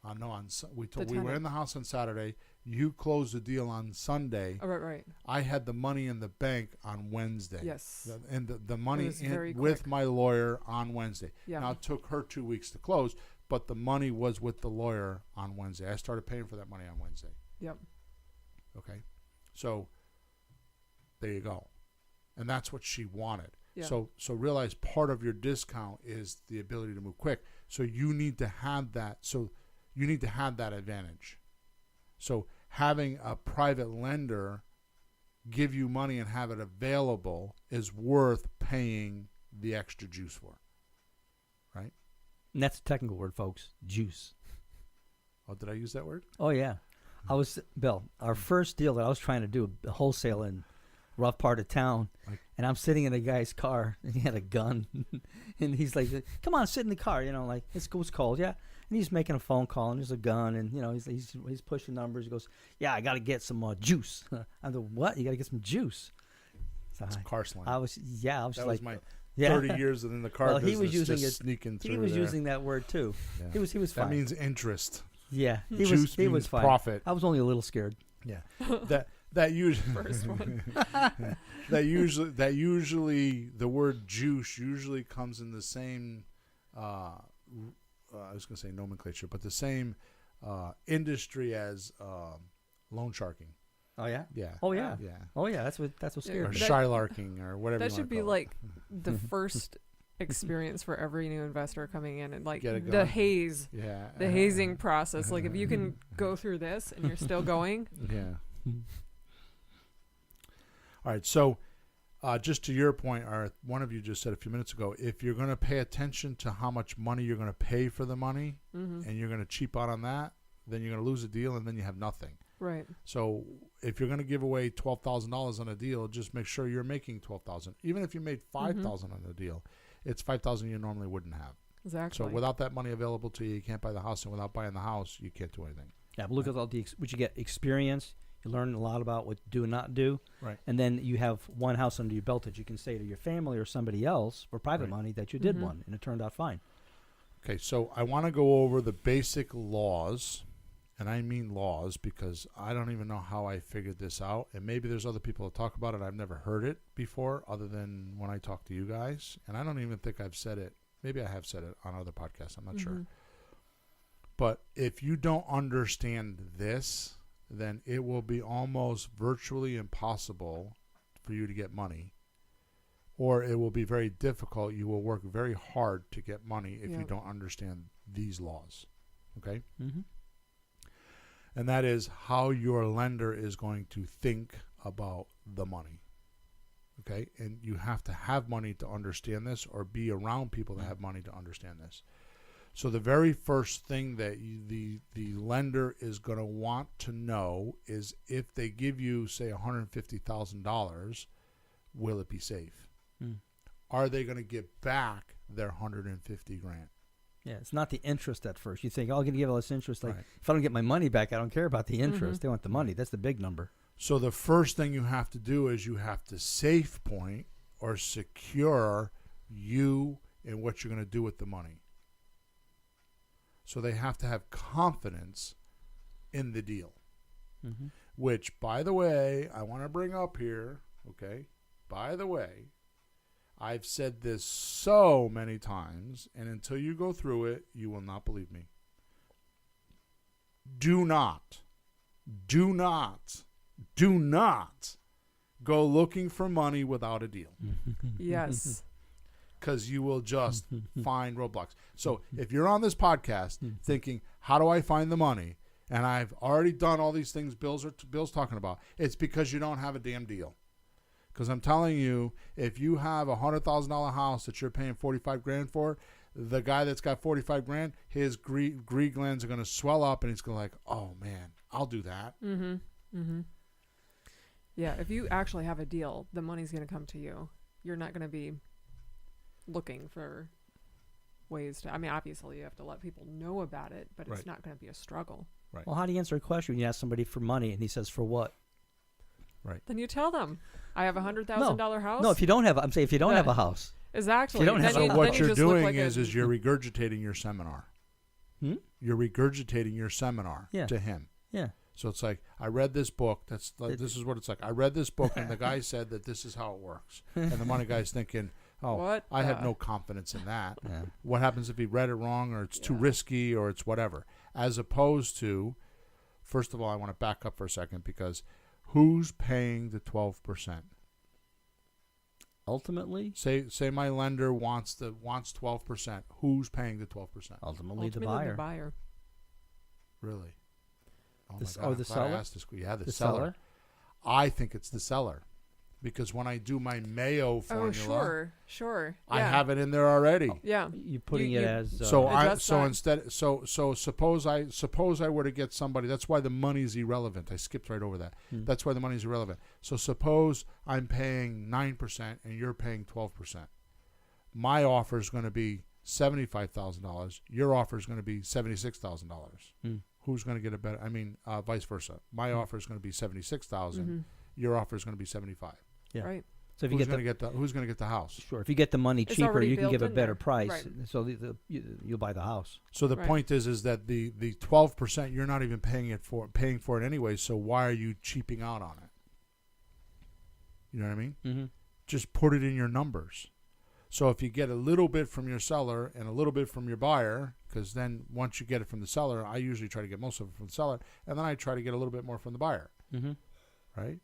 We were in the house on Saturday. You closed the deal on Sunday. Oh, right. I had the money in the bank on Wednesday. Yes. And the money very with quick. my lawyer on Wednesday. Yeah. Now, it took her 2 weeks to close, but the money was with the lawyer on Wednesday. I started paying for that money on Wednesday. Yep. Okay? So, there you go. And that's what she wanted. Yeah. So realize part of your discount is the ability to move quick. So you need to have that. So you need to have that advantage. So having a private lender give you money and have it available is worth paying the extra juice for. Right? And that's a technical word, folks. Juice. Oh, did I use that word? Oh, yeah. Bill, our first deal that I was trying to do, a wholesale in rough part of town, and I'm sitting in a guy's car, and he had a gun, and he's like, come on, sit in the car, like, it's cold, yeah. And he's making a phone call, and there's a gun, and he's pushing numbers. He goes, "Yeah, I got to get some juice." I'm like, "What? You got to get some juice?" So It's car slang. I was that like, was my yeah. 30 years in the car Well, business. he was using just it. sneaking through He was there. using that word too. Yeah. He was fine. That means interest. yeah, he Juice was means fine. profit. I was only a little scared. Yeah. That usually First one. that usually the word juice usually comes in the same I was going to say nomenclature, but the same industry as loan sharking. Oh yeah. Yeah. Oh yeah. Yeah. Oh yeah. That's what Or scared me. shylarking or whatever. That you should wanna be call like the first experience for every new investor coming in, and like Get it the going. haze, it. Yeah. the hazing process. Like if you can go through this and you're still going, Yeah. All right. So, just to your point, or one of you just said a few minutes ago, if you're going to pay attention to how much money you're going to pay for the money, and you're going to cheap out on that, then you're going to lose a deal, and then you have nothing. right? So, if you're going to give away $12,000 on a deal, just make sure you're making $12,000. Even if you made $5,000 on a deal, it's $5,000 you normally wouldn't have. Exactly. So, without that money available to you, you can't buy the house, and without buying the house, you can't do anything. Yeah, but look at all what you get: experience. You learn a lot about what to do and not do. Right. And then you have one house under your belt that you can say to your family or somebody else for private Right. money that you did one, and it turned out fine. Okay, so I want to go over the basic laws, and I mean laws because I don't even know how I figured this out, and maybe there's other people that talk about it. I've never heard it before other than when I talk to you guys, and I don't even think I've said it. Maybe I have said it on other podcasts. I'm not sure. But if you don't understand this, then it will be almost virtually impossible for you to get money, or it will be very difficult. You will work very hard to get money if you Yep. don't understand these laws. Okay? Mm-hmm. And that is how your lender is going to think about the money. Okay? And you have to have money to understand this, or be around people that have money to understand this. So the very first thing that the lender is going to want to know is if they give you, say, $150,000, will it be safe? Are they going to get back their $150,000? Yeah, it's not the interest at first. You think, oh, I'm going to give all this interest. Like, Right. if I don't get my money back, I don't care about the interest. They want the money. That's the big number. So the first thing you have to do is you have to safe point or secure you and what you're going to do with the money. So they have to have confidence in the deal, which, by the way, I want to bring up here, okay? By the way, I've said this so many times, and until you go through it, you will not believe me. Do not go looking for money without a deal. Yes. Because you will just find roadblocks. So if you're on this podcast thinking, how do I find the money? And I've already done all these things Bill's talking about. It's because you don't have a damn deal. Because I'm telling you, if you have a $100,000 house that you're paying $45,000 for, the guy that's got $45,000, his greed glands are going to swell up, and he's going to like, oh man, I'll do that. Yeah, if you actually have a deal, the money's going to come to you. You're not going to be looking for ways to, I mean, obviously you have to let people know about it, but it's Right. not going to be a struggle. Right. Well, how do you answer a question when you ask somebody for money and he says, for what? Then you tell them, I have $100,000 house. No, if you don't have, I'm saying if you don't have a house. Exactly. If you don't have Then a- you- So what then you you're just look doing like is you're regurgitating your seminar. You're regurgitating your seminar Yeah. to him. Yeah. So it's like, I read this book. This is what it's like. I read this book, and the guy said that this is how it works. And the money guy's thinking, oh, What I have the- no confidence in that. Yeah. What happens if he read it wrong, or it's too risky, or it's whatever? As opposed to, first of all, I want to back up for a second, because who's paying the 12%? Ultimately, Say my lender wants 12%. Who's paying the 12%? ultimately the ultimately buyer. the buyer. Really? Oh The my s- God, or I'm the glad I seller? asked this. Yeah, the The seller. seller? I think it's the seller, because when I do my Mayo formula, Sure. I Yeah. have it in there already. Yeah. You're putting You- it you- as So Adjust that. instead, suppose I were to get somebody. That's why the money's irrelevant. I skipped right over that. That's why the money's irrelevant. So suppose I'm paying 9% and you're paying 12%. My offer is going to be $75,000. Your offer is going to be $76,000. Who's going to get a better? I mean, vice versa. My offer is going to be 76,000. Your offer is going to be 75. Yeah. Right. So if you Who's get going to get the Who's going to get the house? Sure. If you get the money It's cheaper, already you can built give a in better there. price. Right. So you'll buy the house. So the Right. point is that the 12% you're not even paying for it anyway. So why are you cheaping out on it? You know what I mean? Mm-hmm. Just put it in your numbers. So if you get a little bit from your seller and a little bit from your buyer, because then once you get it from the seller, I usually try to get most of it from the seller, and then I try to get a little bit more from the buyer. Mm-hmm. Right?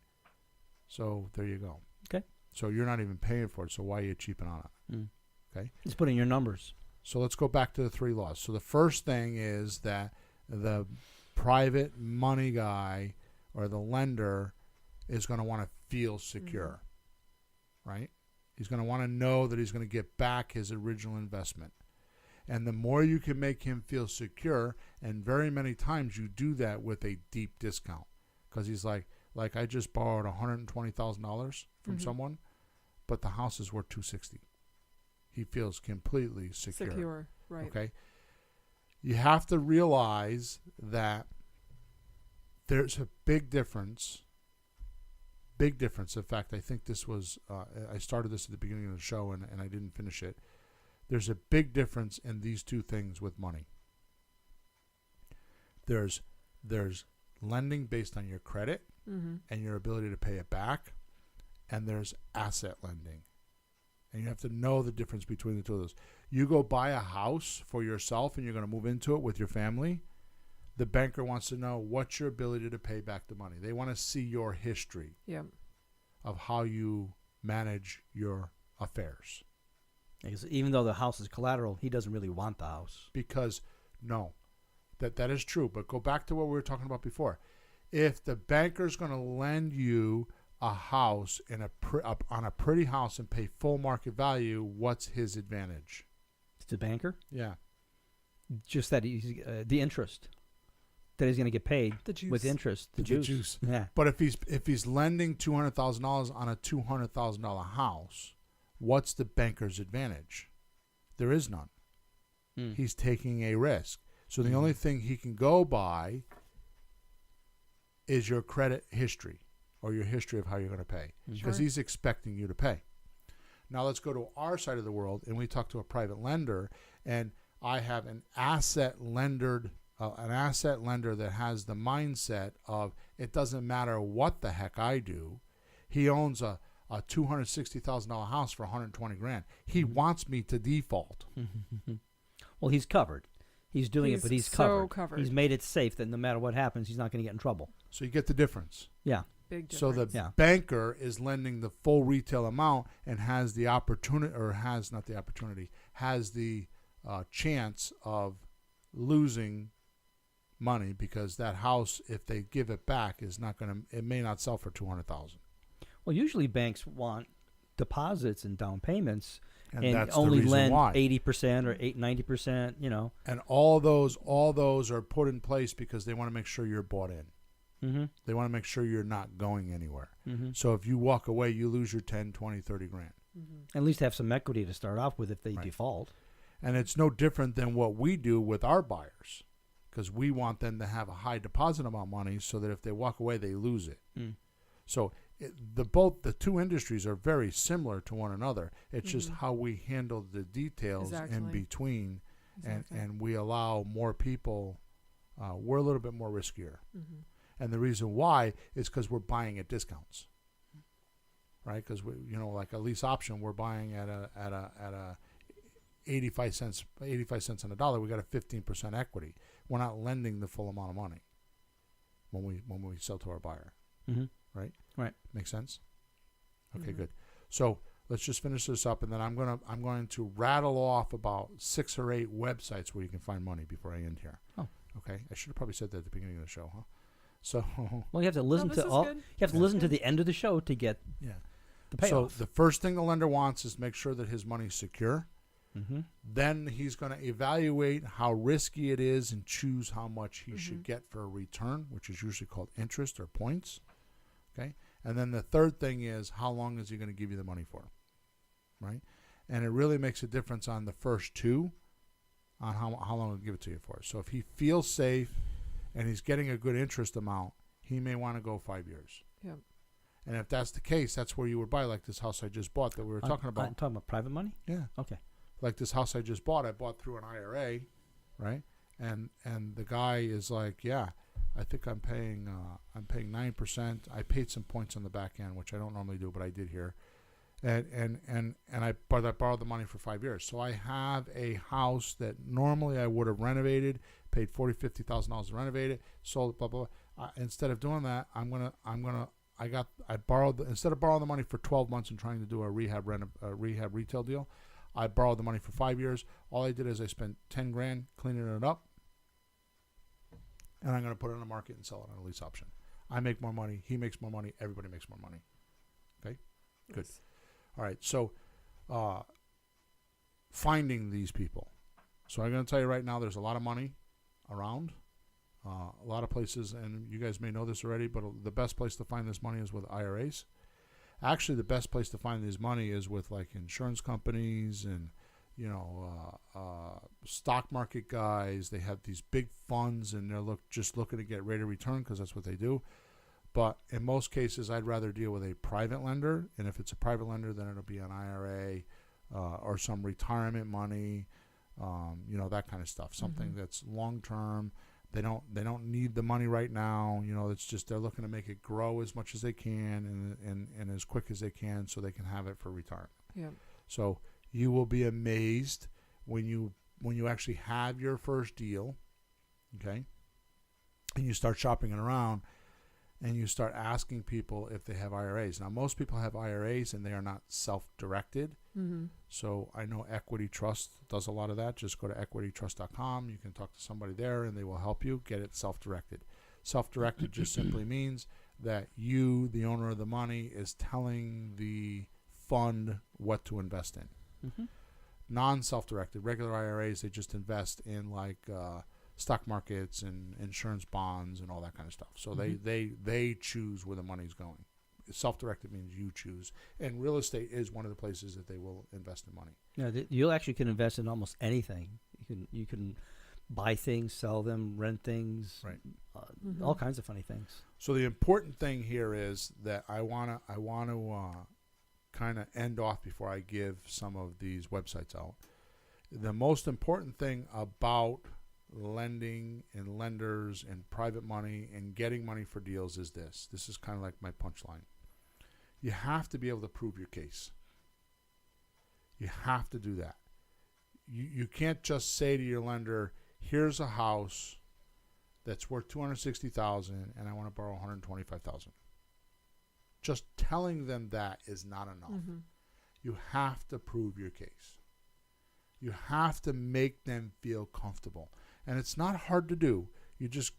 So there you go. Okay. So you're not even paying for it. So why are you cheaping on it? Okay. Just put in your numbers. So let's go back to the 3 laws. So the first thing is that the private money guy or the lender is going to want to feel secure, right? He's going to want to know that he's going to get back his original investment. And the more you can make him feel secure, and very many times you do that with a deep discount, because he's like I just borrowed $120,000 from someone, but the house is worth $260,000. He feels completely secure. Right. Okay. You have to realize that there's a big difference. Big difference. In fact, I think this was, I started this at the beginning of the show and I didn't finish it. There's a big difference in these two things with money. There's lending based on your credit and your ability to pay it back, and there's asset lending. And you have to know the difference between the two of those. You go buy a house for yourself and you're going to move into it with your family. The banker wants to know what's your ability to pay back the money. They want to see your history of how you manage your affairs. Because even though the house is collateral, he doesn't really want the house. Because, no, that is true. But go back to what we were talking about before. If the banker's going to lend you a house in on a pretty house and pay full market value, what's his advantage? The banker? Yeah. Just that he's the interest that he's going to get paid with interest. The juice. Yeah. But if he's lending $200,000 on a $200,000 house, what's the banker's advantage? There is none. He's taking a risk. So the only thing he can go by is your credit history or your history of how you're going to pay, because he's expecting you to pay. Now let's go to our side of the world, and we talk to a private lender, and I have an asset lender that has the mindset of it doesn't matter what the heck I do. He owns a $260,000 house for $120,000. He wants me to default. Well, he's covered. He's doing it, but he's so covered. He's made it safe that no matter what happens, he's not going to get in trouble. So you get the difference. Yeah. Big difference. So the banker is lending the full retail amount and has the opportunity, or has not the opportunity, has the chance of losing money, because that house, if they give it back, is not going to. It may not sell for $200,000. Well, usually banks want deposits and down payments, And and that's the only reason lend why. 80% or 90%. You know. And all those are put in place because they want to make sure you're bought in. Mm-hmm. They want to make sure you're not going anywhere. Mm-hmm. So if you walk away, you lose your 10, 20, 30 grand. At least have some equity to start off with if they default. And it's no different than what we do with our buyers, because we want them to have a high deposit amount of money so that if they walk away, they lose it. So the two industries are very similar to one another. It's just how we handle the details in between, and we allow more people. We're a little bit more riskier. And the reason why is because we're buying at discounts, right? Because like a lease option, we're buying at a 85 cents on the dollar. We got a 15% equity. We're not lending the full amount of money when we sell to our buyer, right? Right. Makes sense. Okay, good. So let's just finish this up, and then I'm going to rattle off about 6 or 8 websites where you can find money before I end here. Oh. Okay. I should have probably said that at the beginning of the show, huh? So well, you have to listen to all. You have to listen to the end of the show to get the payoff. So the first thing the lender wants is make sure that his money's secure. Then he's going to evaluate how risky it is and choose how much he should get for a return, which is usually called interest or points. Okay, and then the third thing is how long is he going to give you the money for, right? And it really makes a difference on the first two on how long he'll give it to you for. So if he feels safe and he's getting a good interest amount, he may want to go 5 years. Yep. And if that's the case, that's where you would buy, like this house I just bought that we were talking about. I'm talking about private money? Yeah. Okay. Like this house I just bought, I bought through an IRA, right? And the guy is like, yeah, I think I'm paying 9%. I paid some points on the back end, which I don't normally do, but I did here. And I borrowed the money for 5 years. So I have a house that normally I would have renovated, paid $40,000-$50,000 to renovate it, sold it, blah blah blah. Instead of doing that, instead of borrowing the money for 12 months and trying to do a rehab retail deal, I borrowed the money for 5 years. All I did is I spent $10,000 cleaning it up, and I'm going to put it on the market and sell it on a lease option. I make more money. He makes more money. Everybody makes more money. Okay, good. Yes. All right, so finding these people. So I'm going to tell you right now, there's a lot of money around, a lot of places, and you guys may know this already, but the best place to find this money is with IRAs. Actually, the best place to find this money is with like insurance companies and, stock market guys. They have these big funds, and they're just looking to get rate of return because that's what they do. But in most cases, I'd rather deal with a private lender, and if it's a private lender, then it'll be an IRA or some retirement money, that kind of stuff. Something that's long term. They don't need the money right now. It's just they're looking to make it grow as much as they can and as quick as they can, so they can have it for retirement. Yeah. So you will be amazed when you actually have your first deal, okay, and you start shopping it around. And you start asking people if they have IRAs. Now, most people have IRAs, and they are not self-directed. Mm-hmm. So I know Equity Trust does a lot of that. Just go to equitytrust.com. You can talk to somebody there, and they will help you get it self-directed. Self-directed just simply means that you, the owner of the money, is telling the fund what to invest in. Mm-hmm. Non-self-directed, regular IRAs, they just invest in stock markets and insurance bonds and all that kind of stuff. So they choose where the money's going. Self-directed means you choose. And real estate is one of the places that they will invest in money. Yeah, you actually can invest in almost anything. You can buy things, sell them, rent things, right? All kinds of funny things. So the important thing here is that I want to kind of end off before I give some of these websites out. The most important thing about lending and lenders and private money and getting money for deals is this. This is kind of like my punchline. You have to be able to prove your case. You have to do that. You can't just say to your lender, here's a house that's worth $260,000 and I want to borrow $125,000. Just telling them that is not enough. Mm-hmm. You have to prove your case. You have to make them feel comfortable. And it's not hard to do. You just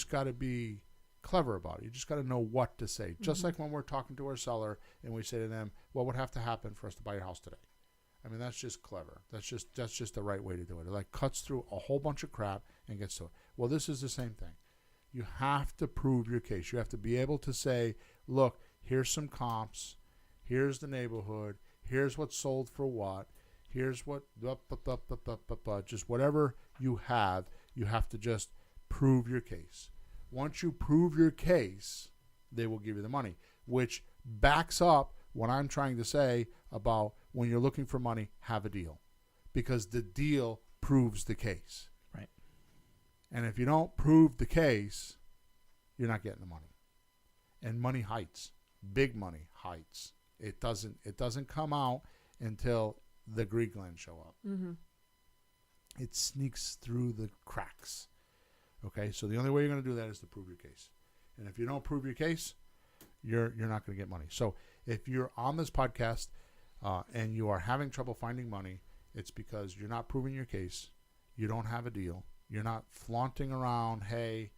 got to be clever about it. You just got to know what to say. Just like when we're talking to our seller and we say to them, what would have to happen for us to buy your house today? I mean, that's just clever. That's just the right way to do it. It like cuts through a whole bunch of crap and gets to it. Well, this is the same thing. You have to prove your case. You have to be able to say, look, here's some comps. Here's the neighborhood. Here's what's sold for what. Here's what, just whatever you have to just prove your case. Once you prove your case, they will give you the money, which backs up what I'm trying to say about when you're looking for money, have a deal, because the deal proves the case. Right. And if you don't prove the case, you're not getting the money. And money hides. Big money hides. It doesn't come out until the greed glands show up. Mm-hmm. It sneaks through the cracks. Okay, so the only way you're going to do that is to prove your case. And if you don't prove your case, you're not going to get money. So if you're on this podcast and you are having trouble finding money, it's because you're not proving your case. You don't have a deal. You're not flaunting around, hey,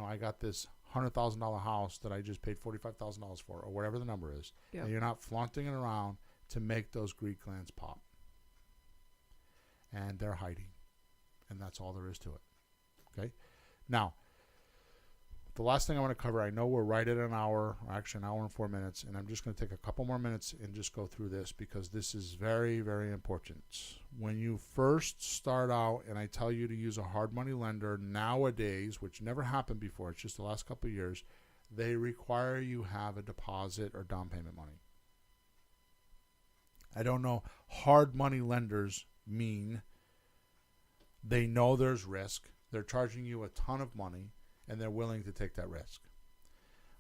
I got this $100,000 house that I just paid $45,000 for, or whatever the number is. Yep. And you're not flaunting it around to make those greed glands pop. And they're hiding. And that's all there is to it. Okay? Now, the last thing I want to cover, I know we're right at an hour, or actually an hour and 4 minutes, and I'm just going to take a couple more minutes and just go through this because this is very, very important. When you first start out, and I tell you to use a hard money lender nowadays, which never happened before, it's just the last couple of years, they require you have a deposit or down payment money. I don't know. Hard money lenders mean they know there's risk. They're charging you a ton of money, and they're willing to take that risk.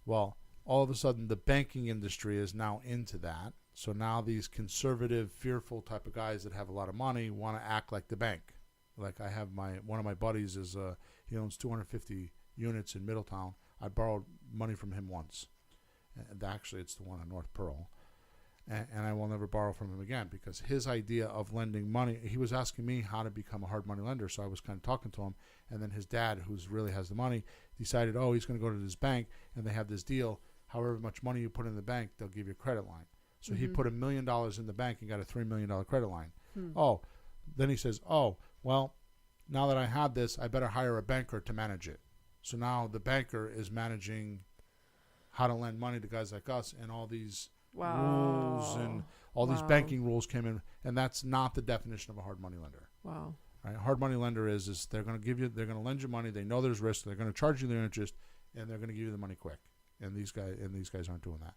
Well, all of a sudden, the banking industry is now into that. So now these conservative, fearful type of guys that have a lot of money want to act like the bank. Like I have one of my buddies he owns 250 units in Middletown. I borrowed money from him once. And actually, it's the one on North Pearl. And I will never borrow from him again because his idea of lending money, he was asking me how to become a hard money lender. So I was kind of talking to him. And then his dad, who's really has the money, decided, he's going to go to this bank and they have this deal. However much money you put in the bank, they'll give you a credit line. So he put $1 million in the bank and got a $3 million credit line. Then he says, well, now that I have this, I better hire a banker to manage it. So now the banker is managing how to lend money to guys like us, and all these rules and all these banking rules came in, and that's not the definition of a hard money lender. Wow. Right? A hard money lender is they're going to lend you money. They know there's risk. They're going to charge you their interest, and they're going to give you the money quick. And these guys aren't doing that.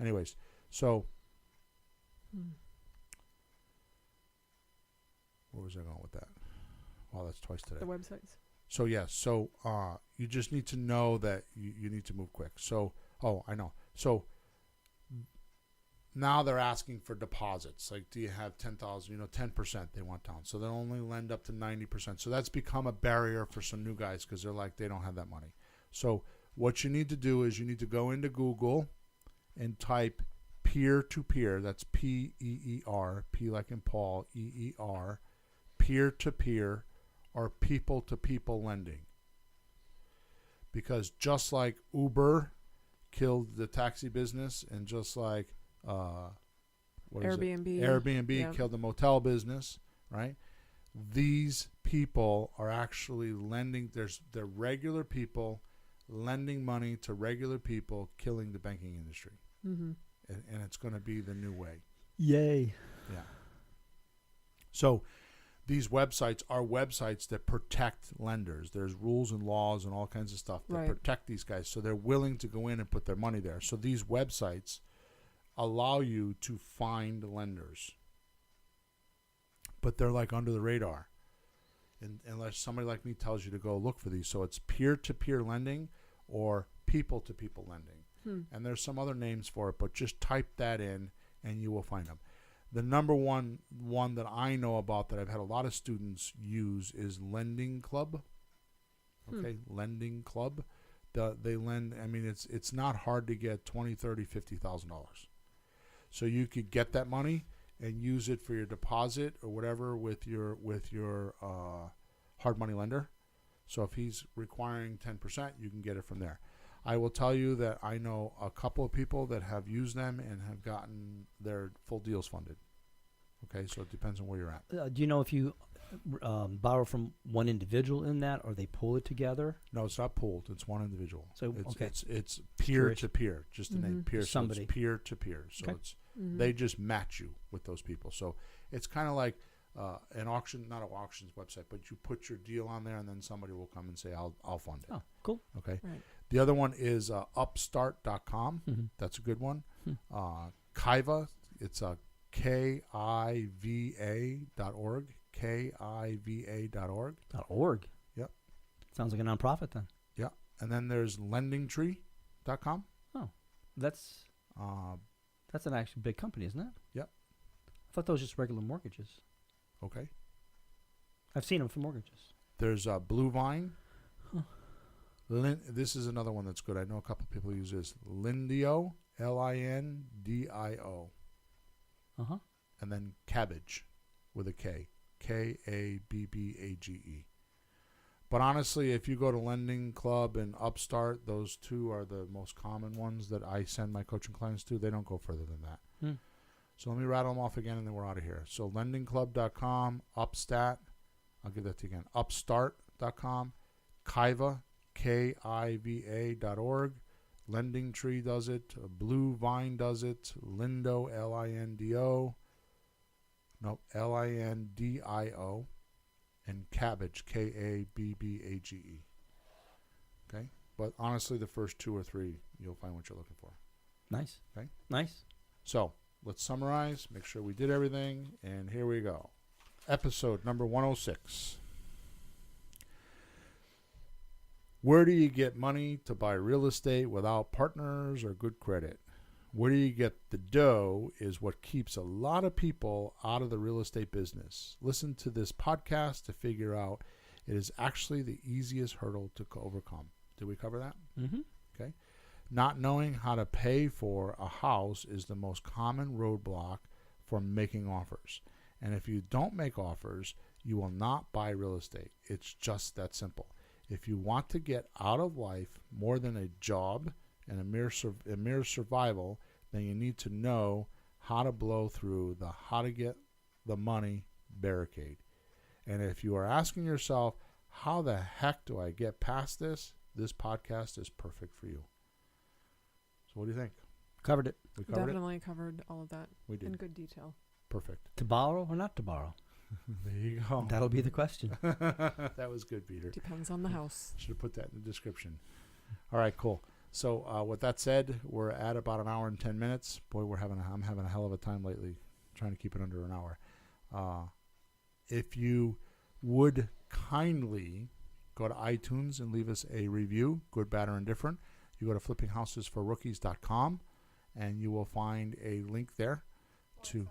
Anyways, so where was I going with that? Wow, that's twice today. The websites. So you just need to know that you need to move quick. So I know. So now they're asking for deposits. Like, do you have 10,000? 10% they want down. So they'll only lend up to 90%. So that's become a barrier for some new guys because they're like, they don't have that money. So what you need to do is you need to go into Google and type peer-to-peer. That's P-E-E-R, P like in Paul, E-E-R, peer-to-peer or people-to-people lending. Because just like Uber killed the taxi business, and just like Airbnb killed the motel business, right? These people are actually lending. They're regular people lending money to regular people, killing the banking industry. And it's going to be the new way. Yay. Yeah. So these websites are websites that protect lenders. There's rules and laws and all kinds of stuff that protect these guys. So they're willing to go in and put their money there. So these websites allow you to find lenders. But they're like under the radar. Unless somebody like me tells you to go look for these. So it's peer-to-peer lending or people-to-people lending. And there's some other names for it, but just type that in and you will find them. The number one that I know about that I've had a lot of students use is Lending Club. Okay, Lending Club. They lend, it's not hard to get $20,000, $30,000, $50,000. So you could get that money and use it for your deposit or whatever with your hard money lender. So if he's requiring 10%, you can get it from there. I will tell you that I know a couple of people that have used them and have gotten their full deals funded. Okay, so it depends on where you're at. Do you know if you borrow from one individual in that, or they pull it together? No, it's not pooled. It's one individual. So it's peer to peer. Just the name peer. Somebody. So it's peer to peer. So it's they just match you with those people. So it's kind of like an auction, not an auctions website, but you put your deal on there, and then somebody will come and say, "I'll fund it." Oh, cool. Okay. Right. The other one is upstart.com. That's a good one. Kiva, it's KIVA.org. KIVA.org. .org. Yep. Sounds like a nonprofit then. Yeah. And then there's lendingtree.com. Oh, that's an actually big company, isn't it? Yep. I thought those were just regular mortgages. Okay. I've seen them for mortgages. There's Blue Vine. This is another one that's good. I know a couple people use this. Lindio, Lindio. And then Cabbage with a K. Kabbage. But honestly, if you go to Lending Club and Upstart, those two are the most common ones that I send my coaching clients to. They don't go further than that. So let me rattle them off again, and then we're out of here. So lendingclub.com, Upstat, I'll give that to you again, upstart.com, Kiva, kiva.org. Lending Tree does it. Blue Vine does it. Lindo, Lindo. Nope, Lindio. And Cabbage, Kabbage. Okay? But honestly, the first 2 or 3, you'll find what you're looking for. Nice. Okay? Nice. So, let's summarize, make sure we did everything, and here we go. Episode number 106. Where do you get money to buy real estate without partners or good credit? Where do you get the dough is what keeps a lot of people out of the real estate business. Listen to this podcast to figure out it is actually the easiest hurdle to overcome. Did we cover that? Mm-hmm. Okay. Not knowing how to pay for a house is the most common roadblock for making offers. And if you don't make offers, you will not buy real estate. It's just that simple. If you want to get out of life more than a job and a mere survival, then you need to know how to blow through the how to get the money barricade. And if you are asking yourself, how the heck do I get past this? This podcast is perfect for you. So what do you think? Covered it. We covered Definitely covered all of that We did. in good detail. Perfect. To borrow or not to borrow? There you go. That'll be the question. That was good, Peter. Depends on the house. Should have put that in the description. All right, cool. So with that said, we're at about an hour and 10 minutes. Boy, I'm having a hell of a time lately trying to keep it under an hour. If you would kindly go to iTunes and leave us a review, good, bad, or indifferent, you go to flippinghousesforrookies.com and you will find a link there to...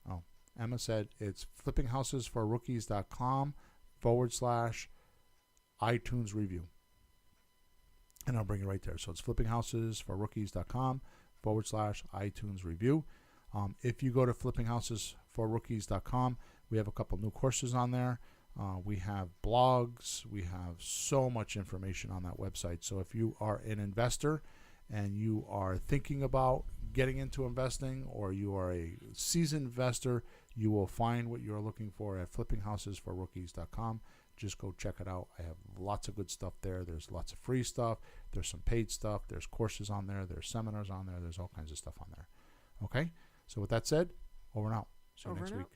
Oh, Emma said it's flippinghousesforrookies.com/iTunes review. And I'll bring it right there. So it's flippinghousesforrookies.com/iTunes review. If you go to flippinghousesforrookies.com, we have a couple new courses on there. We have blogs. We have so much information on that website. So if you are an investor and you are thinking about getting into investing, or you are a seasoned investor, you will find what you're looking for at flippinghousesforrookies.com. Just go check it out. I have lots of good stuff there. There's lots of free stuff. There's some paid stuff. There's courses on there. There's seminars on there. There's all kinds of stuff on there. Okay? So with that said, over and out. See you Over next and week. out.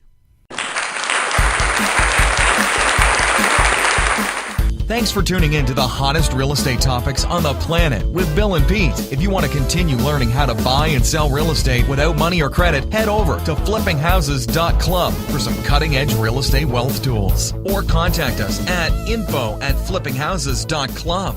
Thanks for tuning in to the hottest real estate topics on the planet with Bill and Pete. If you want to continue learning how to buy and sell real estate without money or credit, head over to flippinghouses.club for some cutting-edge real estate wealth tools. Or contact us at info@flippinghouses.club.